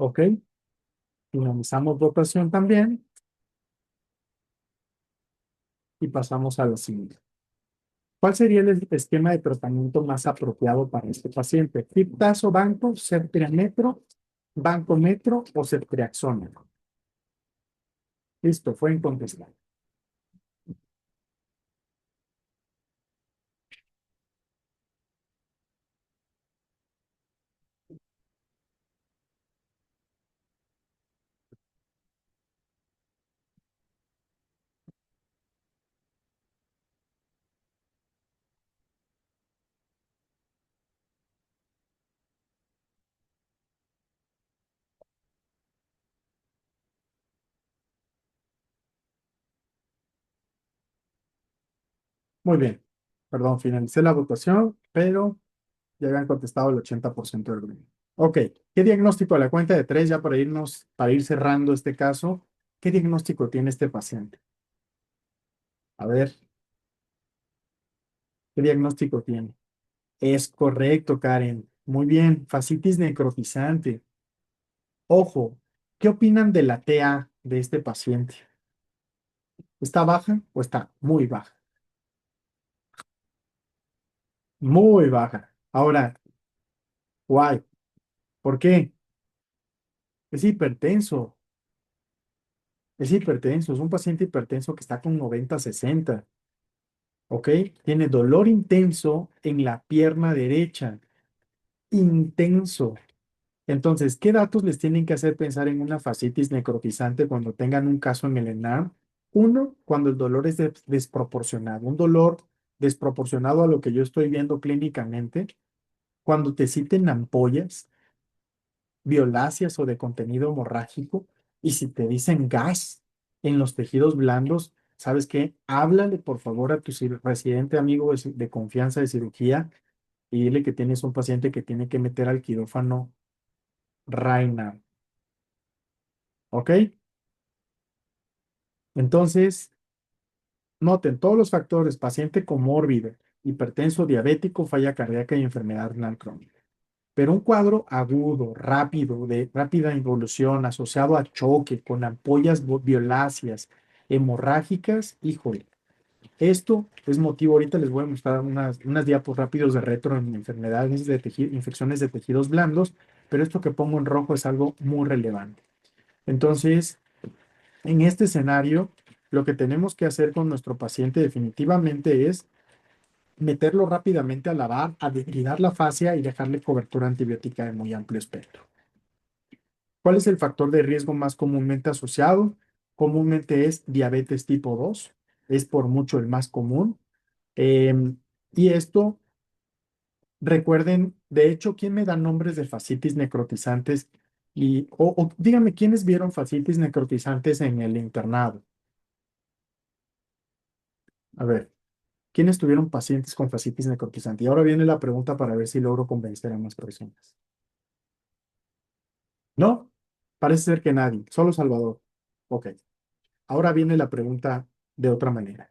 ¿Ok? Finalizamos votación también y pasamos a la siguiente. ¿Cuál sería el esquema de tratamiento más apropiado para este paciente? ¿Piptazo banco, Septriametro, banco metro o Septriaxona? Listo, fue en contestar. Muy bien. Perdón, finalicé la votación, pero ya habían contestado el 80% del grupo. Ok, ¿qué diagnóstico a la cuenta de tres, ya para irnos, para ir cerrando este caso? ¿Qué diagnóstico tiene este paciente? A ver, ¿qué diagnóstico tiene? Es correcto, Karen. Muy bien, fascitis necrotizante. Ojo, ¿qué opinan de la TA de este paciente? ¿Está baja o está muy baja? Muy baja. Ahora, guay. ¿Por qué? Es hipertenso. Es hipertenso. Es un paciente hipertenso que está con 90-60. ¿Ok? Tiene dolor intenso en la pierna derecha. Intenso. Entonces, ¿qué datos les tienen que hacer pensar en una fascitis necrotizante cuando tengan un caso en el ENAM? Uno, cuando el dolor es desproporcionado, un dolor desproporcionado a lo que yo estoy viendo clínicamente, cuando te citen ampollas, violáceas o de contenido hemorrágico, y si te dicen gas en los tejidos blandos, ¿sabes qué? Háblale por favor a tu residente amigo de confianza de cirugía y dile que tienes un paciente que tiene que meter al quirófano right now, ¿ok? Entonces, noten todos los factores: paciente comórbido, hipertenso, diabético, falla cardíaca y enfermedad renal crónica. Pero un cuadro agudo, rápido, de rápida involución, asociado a choque, con ampollas violáceas, hemorrágicas, híjole, esto es motivo. Ahorita les voy a mostrar unas diapos rápidos de retro en enfermedades de tejido, infecciones de tejidos blandos, pero esto que pongo en rojo es algo muy relevante. Entonces, en este escenario, lo que tenemos que hacer con nuestro paciente definitivamente es meterlo rápidamente a lavar, a degradar la fascia y dejarle cobertura antibiótica de muy amplio espectro. ¿Cuál es el factor de riesgo más comúnmente asociado? Comúnmente es diabetes tipo 2, es por mucho el más común. Em, y esto, recuerden, de hecho, ¿quién me da nombres de fascitis necrotizantes? O díganme, ¿quiénes vieron fascitis necrotizantes en el internado? A ver. ¿Quiénes tuvieron pacientes con fascitis necrotizante? Y ahora viene la pregunta para ver si logro convencer a más personas. ¿No? Parece ser que nadie, solo Salvador. Ok. Ahora viene la pregunta de otra manera.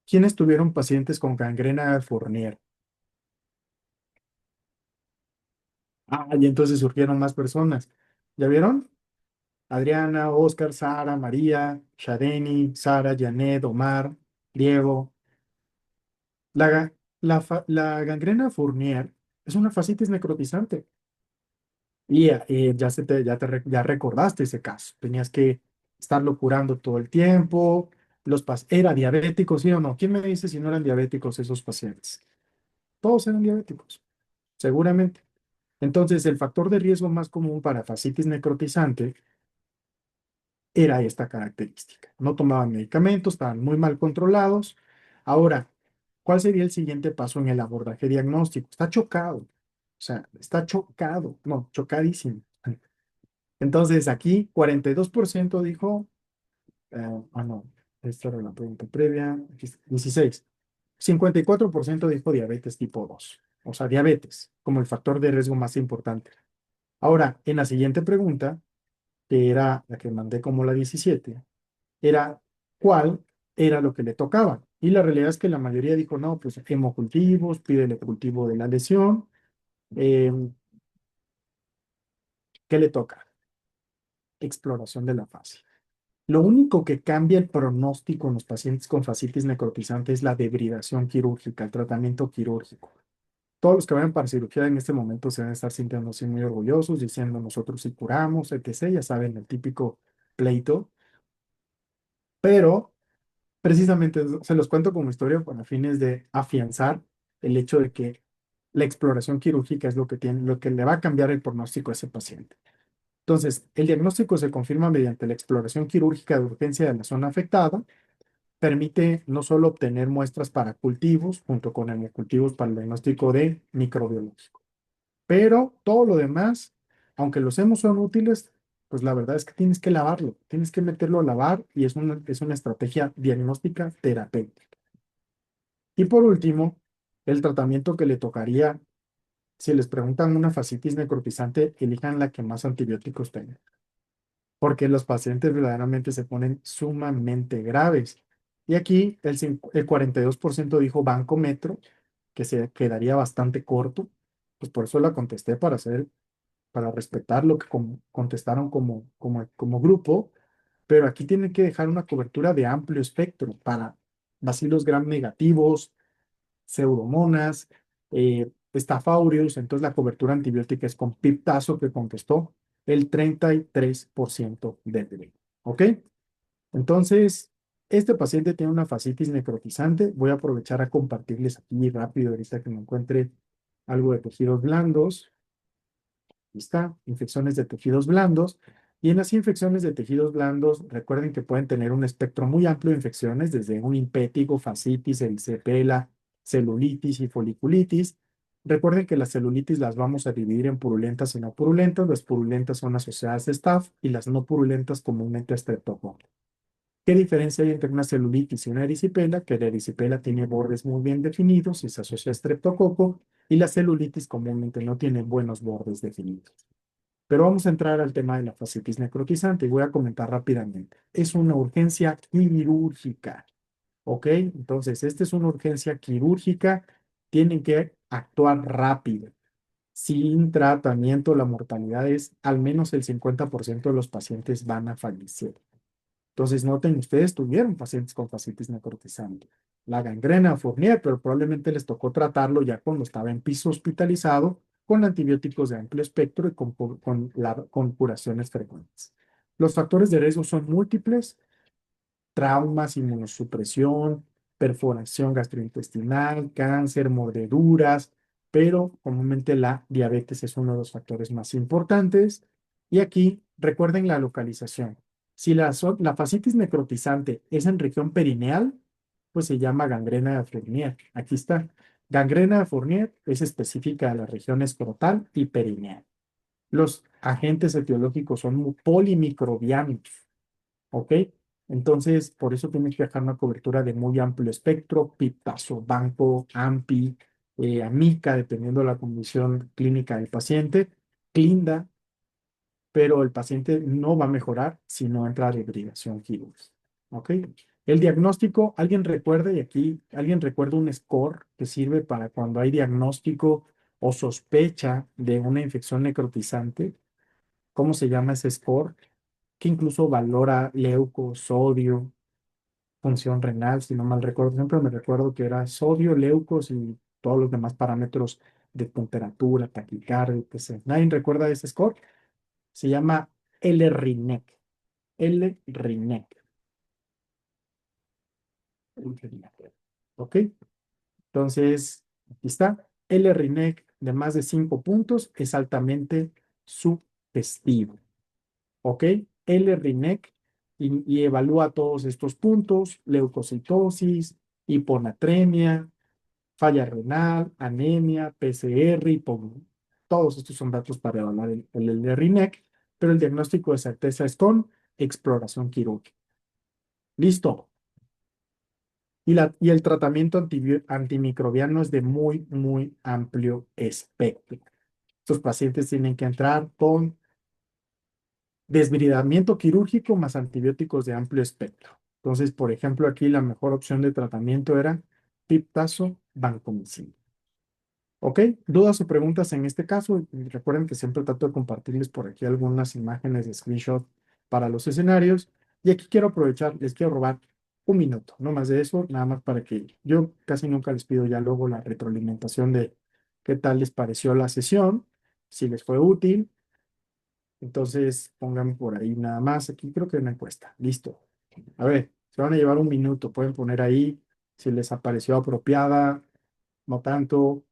¿Quiénes tuvieron pacientes con gangrena de Fournier? Ah, y entonces surgieron más personas. ¿Ya vieron? Adriana, Oscar, Sara, María, Shadeni, Sara, Janet, Omar, Diego. La gangrena Fournier es una fascitis necrotizante. Y ya recordaste ese caso. Tenías que estarlo curando todo el tiempo. ¿Era diabético, sí o no? ¿Quién me dice si no eran diabéticos esos pacientes? Todos eran diabéticos, seguramente. Entonces, el factor de riesgo más común para fascitis necrotizante era esta característica. No tomaban medicamentos, estaban muy mal controlados. Ahora, ¿cuál sería el siguiente paso en el abordaje diagnóstico? Está chocado. O sea, está chocado. No, chocadísimo. Entonces, aquí 42% dijo, no, esta era la pregunta previa, aquí está, 16. 54% dijo diabetes tipo 2, o sea, diabetes como el factor de riesgo más importante. Ahora, en la siguiente pregunta, que era la que mandé como la 17, era cuál era lo que le tocaba. Y la realidad es que la mayoría dijo, no, pues hemocultivos, pídele cultivo de la lesión. Eh, ¿Qué le toca? Exploración de la fase. Lo único que cambia el pronóstico en los pacientes con fascitis necrotizante es la debridación quirúrgica, el tratamiento quirúrgico. Todos los que vayan para cirugía en este momento se van a estar sintiendo así muy orgullosos, diciendo nosotros sí curamos, etc. Ya saben, el típico pleito. Pero precisamente se los cuento como historia para fines de afianzar el hecho de que la exploración quirúrgica es lo que le va a cambiar el pronóstico a ese paciente. Entonces, el diagnóstico se confirma mediante la exploración quirúrgica de urgencia de la zona afectada. Permite no solo obtener muestras para cultivos, junto con hemocultivos para el diagnóstico de microbiológico, pero todo lo demás, aunque los hemos son útiles, pues la verdad es que tienes que lavarlo, tienes que meterlo a lavar y es una estrategia diagnóstica terapéutica. Y por último, el tratamiento que le tocaría, si les preguntan una fascitis necrotizante, elijan la que más antibióticos tenga, porque los pacientes verdaderamente se ponen sumamente graves. Y aquí el 42% dijo Banco Metro, que se quedaría bastante corto, pues por eso la contesté para hacer para respetar lo que contestaron como grupo, pero aquí tienen que dejar una cobertura de amplio espectro para bacilos gram negativos, pseudomonas, Staphylococcus. Entonces la cobertura antibiótica es con piptazo, que contestó el 33% del delito. ¿Ok? Entonces, este paciente tiene una fascitis necrotizante. Voy a aprovechar a compartirles aquí rápido, ahorita que me encuentre algo de tejidos blandos. Aquí está, infecciones de tejidos blandos. Y en las infecciones de tejidos blandos, recuerden que pueden tener un espectro muy amplio de infecciones, desde un impétigo, fascitis, erisipela, celulitis y foliculitis. Recuerden que las celulitis las vamos a dividir en purulentas y no purulentas. Las purulentas son asociadas a staph y las no purulentas comúnmente a streptococcus. ¿Qué diferencia hay entre una celulitis y una erisipela? Que la erisipela tiene bordes muy bien definidos y se asocia a estreptococo, y la celulitis comúnmente no tiene buenos bordes definidos. Pero vamos a entrar al tema de la fascitis necrotizante y voy a comentar rápidamente. Es una urgencia quirúrgica, ¿ok? Entonces, esta es una urgencia quirúrgica. Tienen que actuar rápido. Sin tratamiento, la mortalidad es al menos el 50% de los pacientes van a fallecer. Entonces, noten, ustedes tuvieron pacientes con fascitis necrotizante. La gangrena Fournier, pero probablemente les tocó tratarlo ya cuando estaba en piso hospitalizado con antibióticos de amplio espectro y con curaciones frecuentes. Los factores de riesgo son múltiples: traumas, inmunosupresión, perforación gastrointestinal, cáncer, mordeduras, pero comúnmente la diabetes es uno de los factores más importantes. Y aquí recuerden la localización. Si la fascitis necrotizante es en región perineal, pues se llama gangrena de Fournier. Aquí está. Gangrena de Fournier es específica de la región escrotal y perineal. Los agentes etiológicos son polimicrobianos. ¿Ok? Entonces, por eso tienes que dejar una cobertura de muy amplio espectro: Pip-Tazo, Banco, AMPI, AMICA, dependiendo de la condición clínica del paciente, Clinda, pero el paciente no va a mejorar si no entra a la hibridación quirúrgica. ¿Ok? El diagnóstico, ¿alguien recuerda? Y aquí, ¿alguien recuerda un score que sirve para cuando hay diagnóstico o sospecha de una infección necrotizante? ¿Cómo se llama ese score? Que incluso valora leuco, sodio, función renal, si no mal recuerdo. Siempre me recuerdo que era sodio, leucos y todos los demás parámetros de temperatura, taquicardia, etc. ¿Nadie recuerda ese score? Se llama L-RINEC. L-RINEC. ¿Ok? Entonces, aquí está. L-RINEC de más de 5 puntos es altamente sugestivo. ¿Ok? L-RINEC y evalúa todos estos puntos: leucocitosis, hiponatremia, falla renal, anemia, PCR, todos estos son datos para evaluar el L-RINEC, pero el diagnóstico de certeza es con exploración quirúrgica. Listo. Y el tratamiento antimicrobiano es de muy, muy amplio espectro. Estos pacientes tienen que entrar con desbridamiento quirúrgico más antibióticos de amplio espectro. Entonces, por ejemplo, aquí la mejor opción de tratamiento era piptazo, vancomicina. ¿Ok? ¿Dudas o preguntas en este caso? Y recuerden que siempre trato de compartirles por aquí algunas imágenes de screenshot para los escenarios. Y aquí quiero aprovechar, les quiero robar un minuto, no más de eso, nada más para que yo casi nunca les pido ya luego la retroalimentación de qué tal les pareció la sesión, si les fue útil. Entonces, pongan por ahí nada más. Aquí creo que hay una encuesta. Listo. A ver, se van a llevar un minuto. Pueden poner ahí si les pareció apropiada, no tanto,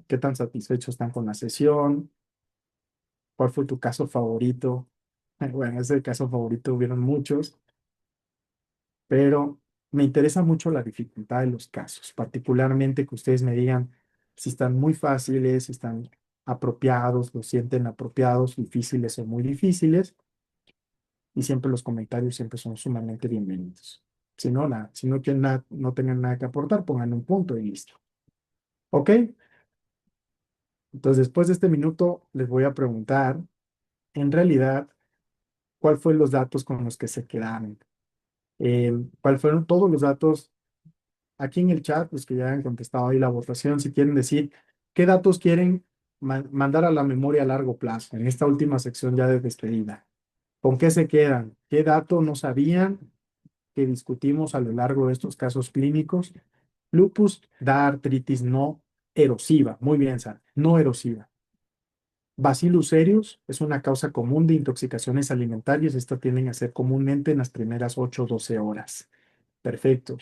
qué tan satisfechos están con la sesión, cuál fue tu caso favorito. Bueno, ese caso favorito hubieron muchos, pero me interesa mucho la dificultad de los casos, particularmente que ustedes me digan si están muy fáciles, si están apropiados, los sienten apropiados, difíciles o muy difíciles. Y siempre los comentarios siempre son sumamente bienvenidos. Si no, nada, si no quieren nada, no tengan nada que aportar, pongan un punto y listo. ¿Ok? Entonces, después de este minuto, les voy a preguntar, en realidad, cuál fue los datos con los que se quedaron. ¿Cuál fueron todos los datos aquí en el chat? Los que ya han contestado ahí la votación, si quieren decir qué datos quieren mandar a la memoria a largo plazo, en esta última sección ya de despedida. ¿Con qué se quedan? ¿Qué dato no sabían que discutimos a lo largo de estos casos clínicos? Lupus da artritis no erosiva. Muy bien, Sara, no erosiva. Bacillus cereus es una causa común de intoxicaciones alimentarias. Estas tienden a ser comúnmente en las primeras 8 o 12 horas. Perfecto.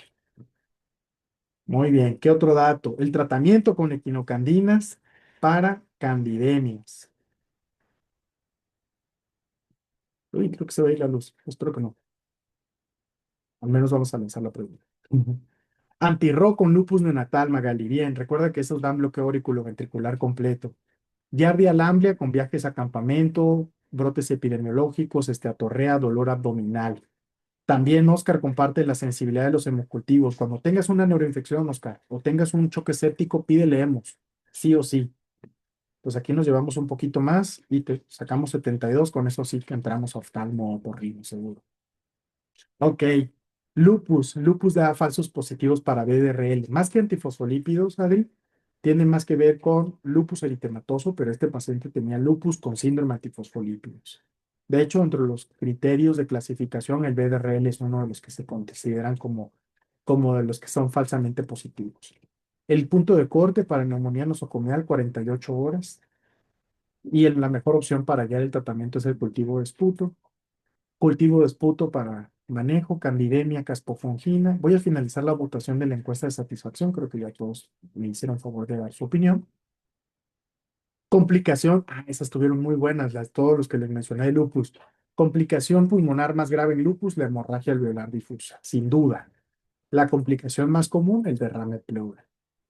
Muy bien. ¿Qué otro dato? El tratamiento con equinocandinas para candidemias. Uy, creo que se va a ir la luz. Espero que no. Al menos vamos a lanzar la pregunta. Ujú. Antirro con lupus neonatal, Magali. Bien, recuerda que esos dan bloqueo auriculoventricular completo. Giardia lamblia con viajes a campamento, brotes epidemiológicos, esteatorrea, dolor abdominal. También, Oscar, comparte la sensibilidad de los hemocultivos. Cuando tengas una neuroinfección, Oscar, o tengas un choque séptico, pídele hemos, sí o sí. Pues aquí nos llevamos un poquito más y te sacamos 72. Con eso sí que entramos a oftalmo o porrino, seguro. Ok. Lupus da falsos positivos para BDRL. Más que antifosfolípidos, Adri, tiene más que ver con lupus eritematoso, pero este paciente tenía lupus con síndrome antifosfolípidos. De hecho, entre los criterios de clasificación, el BDRL es uno de los que se consideran como de los que son falsamente positivos. El punto de corte para neumonía nosocomial, 48 horas. Y la mejor opción para guiar el tratamiento es el cultivo de esputo para manejo, candidemia, caspofungina. Voy a finalizar la votación de la encuesta de satisfacción. Creo que ya todos me hicieron favor de dar su opinión. Complicación, esas estuvieron muy buenas, todos los que les mencioné de lupus. Complicación pulmonar más grave en lupus, la hemorragia alveolar difusa, sin duda. La complicación más común, el derrame pleural.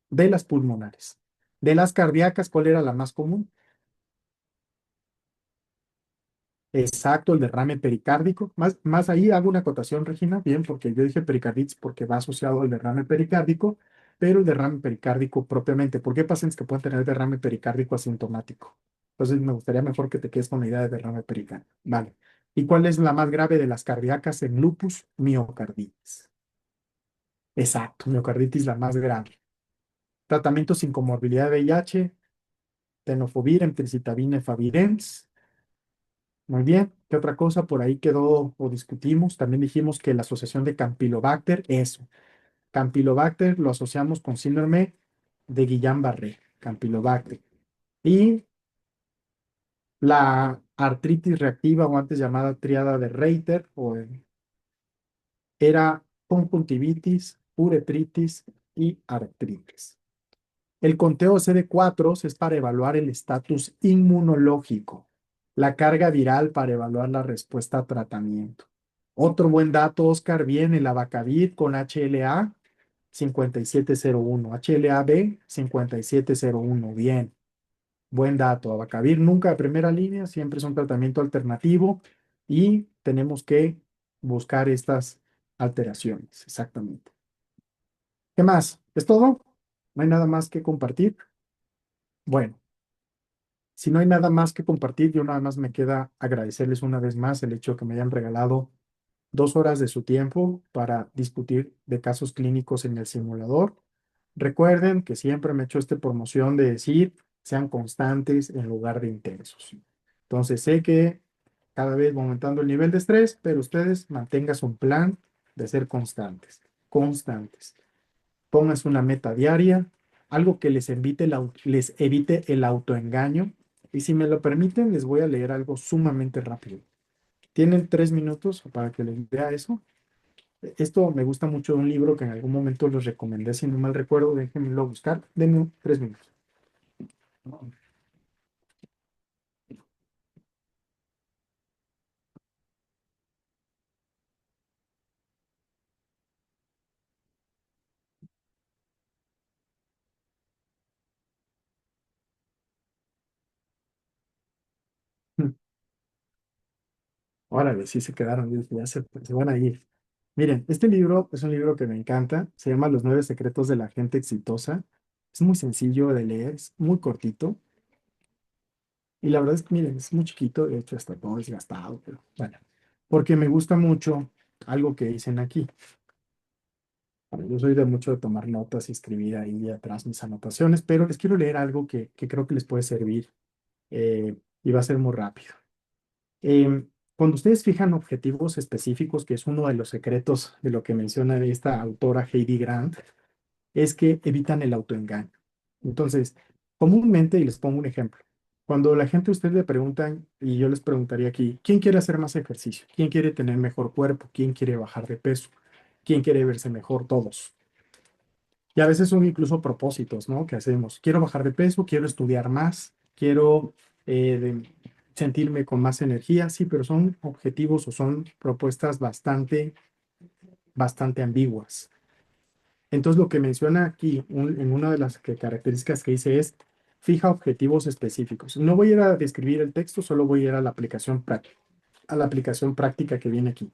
De las pulmonares. De las cardíacas, ¿cuál era la más común? Exacto, el derrame pericárdico. Más ahí hago una acotación, Regina, bien, porque yo dije pericarditis porque va asociado al derrame pericárdico, pero el derrame pericárdico propiamente. ¿Por qué hay pacientes que pueden tener derrame pericárdico asintomático? Entonces me gustaría mejor que te quedes con la idea de derrame pericárdico. Vale. ¿Y cuál es la más grave de las cardíacas en lupus? Miocarditis. Exacto, miocarditis la más grave. Tratamiento sin comorbilidad de VIH, tenofovir, emtricitabina, efavirenz. Muy bien. ¿Qué otra cosa por ahí quedó o discutimos? También dijimos que la asociación de Campylobacter, eso. Campylobacter lo asociamos con síndrome de Guillain-Barré, Campylobacter. Y la artritis reactiva o antes llamada triada de Reiter era conjuntivitis, uretritis y artritis. El conteo CD4 es para evaluar el estatus inmunológico, la carga viral para evaluar la respuesta a tratamiento. Otro buen dato, Oscar, viene el abacavir con HLA 5701, HLA-B 5701. Bien, buen dato. Abacavir nunca de primera línea, siempre es un tratamiento alternativo y tenemos que buscar estas alteraciones. Exactamente. ¿Qué más? ¿Es todo? ¿No hay nada más que compartir? Bueno. Si no hay nada más que compartir, yo nada más me queda agradecerles una vez más el hecho de que me hayan regalado 2 horas de su tiempo para discutir de casos clínicos en el simulador. Recuerden que siempre me he hecho esta promoción de decir, sean constantes en lugar de intensos. Entonces sé que cada vez va aumentando el nivel de estrés, pero ustedes mantengan un plan de ser constantes, constantes. Pónganse una meta diaria, algo que les evite el autoengaño. Y si me lo permiten, les voy a leer algo sumamente rápido. ¿Tienen 3 minutos para que les lea eso? Esto me gusta mucho de un libro que en algún momento les recomendé, si no mal recuerdo, déjenmelo buscar. Denme 3 minutos. Órale, sí se quedaron, ya se van a ir. Miren, este libro es un libro que me encanta, se llama Los 9 secretos de la gente exitosa. Es muy sencillo de leer, es muy cortito. Y la verdad es que, miren, es muy chiquito, de hecho está todo desgastado, pero bueno, porque me gusta mucho algo que dicen aquí. Bueno, yo soy de mucho de tomar notas y escribir ahí atrás mis anotaciones, pero les quiero leer algo que creo que les puede servir y va a ser muy rápido. Cuando ustedes fijan objetivos específicos, que es uno de los secretos de lo que menciona esta autora Heidi Grant, es que evitan el autoengaño. Entonces, comúnmente, y les pongo un ejemplo, cuando la gente a ustedes le preguntan, y yo les preguntaría aquí, ¿quién quiere hacer más ejercicio? ¿Quién quiere tener mejor cuerpo? ¿Quién quiere bajar de peso? ¿Quién quiere verse mejor? Todos. Y a veces son incluso propósitos, ¿no? Que hacemos. Quiero bajar de peso, quiero estudiar más, quiero sentirme con más energía, sí, pero son objetivos o son propuestas bastante ambiguas. Entonces, lo que menciona aquí, en una de las características que dice es, fija objetivos específicos. No voy a ir a describir el texto, solo voy a ir a la aplicación práctica, que viene aquí.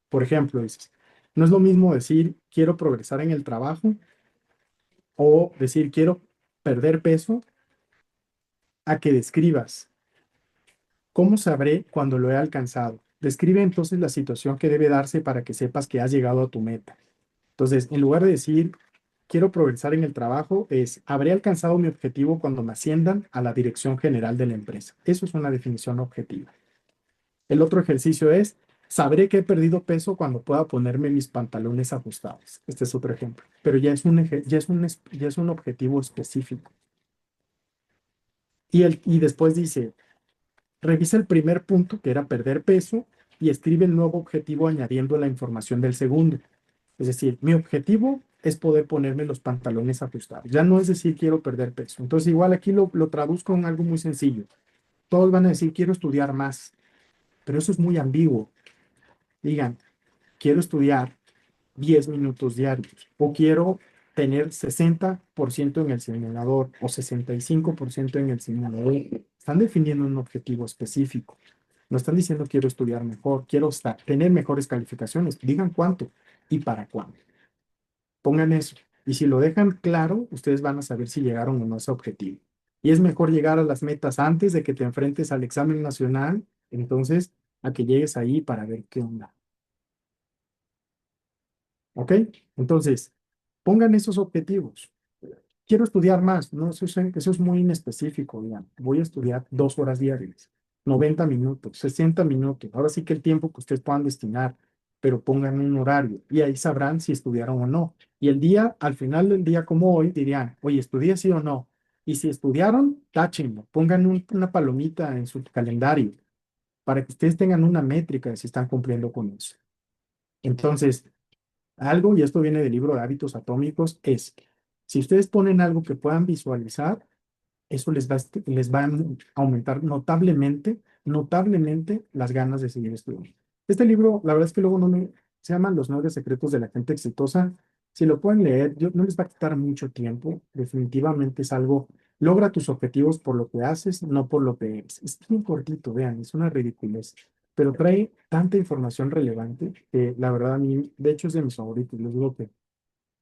Por ejemplo, dices, no es lo mismo decir quiero progresar en el trabajo o decir quiero perder peso a que describas cómo sabré cuando lo he alcanzado. Describe entonces la situación que debe darse para que sepas que has llegado a tu meta. Entonces, en lugar de decir quiero progresar en el trabajo, es habré alcanzado mi objetivo cuando me asciendan a la dirección general de la empresa. Eso es una definición objetiva. El otro ejercicio es sabré que he perdido peso cuando pueda ponerme mis pantalones ajustados. Este es otro ejemplo, pero ya es un objetivo específico. Y después dice, revisa el primer punto, que era perder peso, y escribe el nuevo objetivo añadiendo la información del segundo. Es decir, mi objetivo es poder ponerme los pantalones ajustados. Ya no es decir quiero perder peso. Entonces, igual aquí lo traduzco en algo muy sencillo. Todos van a decir quiero estudiar más, pero eso es muy ambiguo. Digan, quiero estudiar 10 minutos diarios o quiero tener 60% en el simulador o 65% en el simulador. Están definiendo un objetivo específico. No están diciendo quiero estudiar mejor, quiero tener mejores calificaciones. Digan cuánto y para cuándo. Pongan eso. Y si lo dejan claro, ustedes van a saber si llegaron o no a ese objetivo. Y es mejor llegar a las metas antes de que te enfrentes al examen nacional, entonces, a que llegues ahí para ver qué onda. ¿Ok? Entonces, pongan esos objetivos. Quiero estudiar más, no, eso es muy inespecífico, digan. Voy a estudiar 2 horas diarias, 90 minutos, 60 minutos. Ahora sí que el tiempo que ustedes puedan destinar, pero pongan un horario y ahí sabrán si estudiaron o no. Y el día, al final del día como hoy, dirían, oye, ¿estudié sí o no? Y si estudiaron, táchenlo, pongan una palomita en su calendario para que ustedes tengan una métrica de si están cumpliendo con eso. Entonces, algo, y esto viene del libro de hábitos atómicos, es, si ustedes ponen algo que puedan visualizar, eso les va a aumentar notablemente las ganas de seguir estudiando. Este libro, la verdad es que luego no me, se llama Los 9 secretos de la gente exitosa. Si lo pueden leer, no les va a quitar mucho tiempo. Definitivamente es algo, logra tus objetivos por lo que haces, no por lo que eres. Es muy cortito, vean, es una ridiculez, pero trae tanta información relevante que la verdad a mí, de hecho es de mis favoritos. Les digo que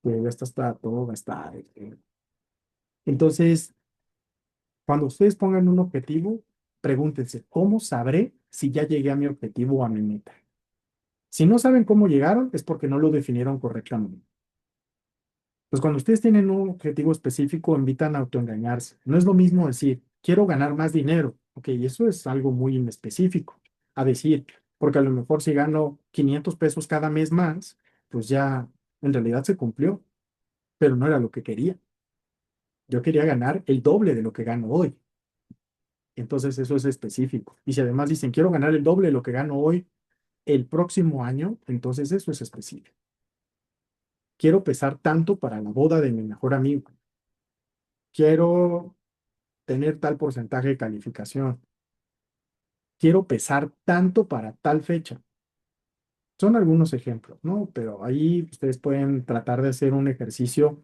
ya está todo gastado. Entonces, cuando ustedes pongan un objetivo, pregúntense, ¿cómo sabré si ya llegué a mi objetivo o a mi meta? Si no saben cómo llegaron, es porque no lo definieron correctamente. Pues cuando ustedes tienen un objetivo específico, invitan a autoengañarse. No es lo mismo decir, quiero ganar más dinero. Ok, eso es algo muy inespecífico. A decir, porque a lo mejor si gano 500 pesos cada mes más, pues ya en realidad se cumplió, pero no era lo que quería. Yo quería ganar el doble de lo que gano hoy. Entonces eso es específico. Y si además dicen, quiero ganar el doble de lo que gano hoy el próximo año, entonces eso es específico. Quiero pesar tanto para la boda de mi mejor amigo. Quiero tener tal porcentaje de calificación. Quiero pesar tanto para tal fecha. Son algunos ejemplos, ¿no? Pero ahí ustedes pueden tratar de hacer un ejercicio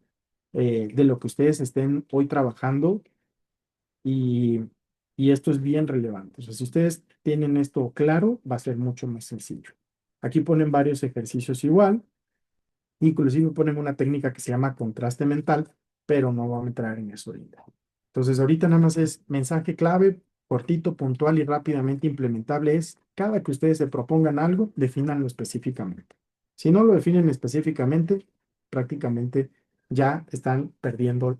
de lo que ustedes estén hoy trabajando y, y esto es bien relevante. O sea, si ustedes tienen esto claro, va a ser mucho más sencillo. Aquí ponen varios ejercicios igual, inclusive ponen una técnica que se llama contraste mental, pero no vamos a entrar en eso ahorita. Entonces, ahorita nada más es mensaje clave, cortito, puntual y rápidamente implementable es cada que ustedes se propongan algo, defínanlo específicamente. Si no lo definen específicamente, prácticamente ya están perdiendo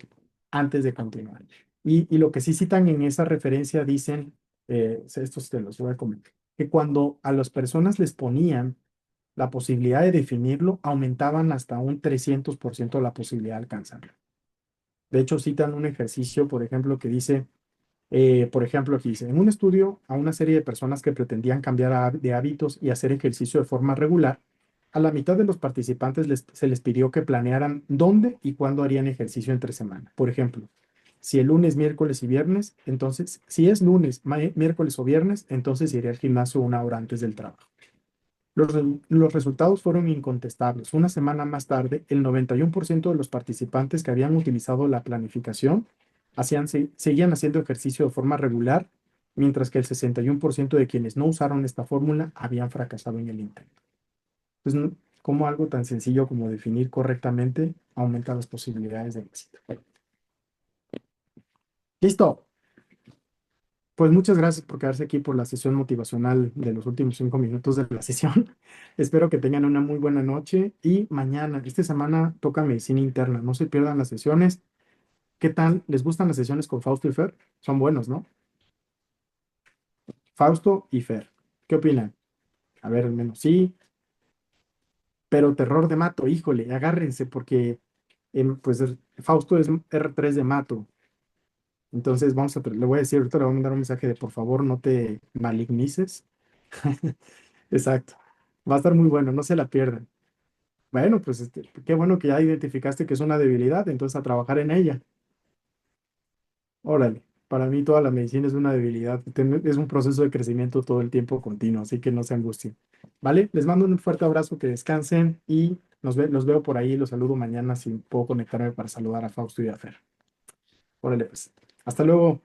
antes de continuar. Y lo que sí citan en esa referencia dicen, estos te los voy a comentar, que cuando a las personas les ponían la posibilidad de definirlo, aumentaban hasta un 300% la posibilidad de alcanzarlo. De hecho, citan un ejercicio, por ejemplo, que dice, por ejemplo, aquí dice, en un estudio a una serie de personas que pretendían cambiar de hábitos y hacer ejercicio de forma regular, a la mitad de los participantes se les pidió que planearan dónde y cuándo harían ejercicio entre semana. Por ejemplo, si el lunes, miércoles y viernes, entonces, si es lunes, miércoles o viernes, entonces iría al gimnasio una hora antes del trabajo. Los resultados fueron incontestables. Una semana más tarde, el 91% de los participantes que habían utilizado la planificación seguían haciendo ejercicio de forma regular, mientras que el 61% de quienes no usaron esta fórmula habían fracasado en el intento. Entonces, ¿cómo algo tan sencillo como definir correctamente aumenta las posibilidades de éxito? Listo. Pues muchas gracias por quedarse aquí por la sesión motivacional de los últimos 5 minutos de la sesión. Espero que tengan una muy buena noche y mañana, esta semana, toca medicina interna. No se pierdan las sesiones. ¿Qué tal? ¿Les gustan las sesiones con Fausto y Fer? Son buenos, ¿no? Fausto y Fer. ¿Qué opinan? A ver, al menos sí, pero terror de mato, híjole, agárrense porque pues Fausto es R3 de mato. Entonces le voy a decir, ahorita le voy a mandar un mensaje de por favor no te malignices. Exacto. Va a estar muy bueno, no se la pierdan. Bueno, pues qué bueno que ya identificaste que es una debilidad, entonces a trabajar en ella. Órale, para mí toda la medicina es una debilidad, es un proceso de crecimiento todo el tiempo continuo, así que no se angustien. ¿Vale? Les mando un fuerte abrazo, que descansen y los veo por ahí, los saludo mañana si puedo conectarme para saludar a Fausto y a Fer. Órale, pues. Hasta luego.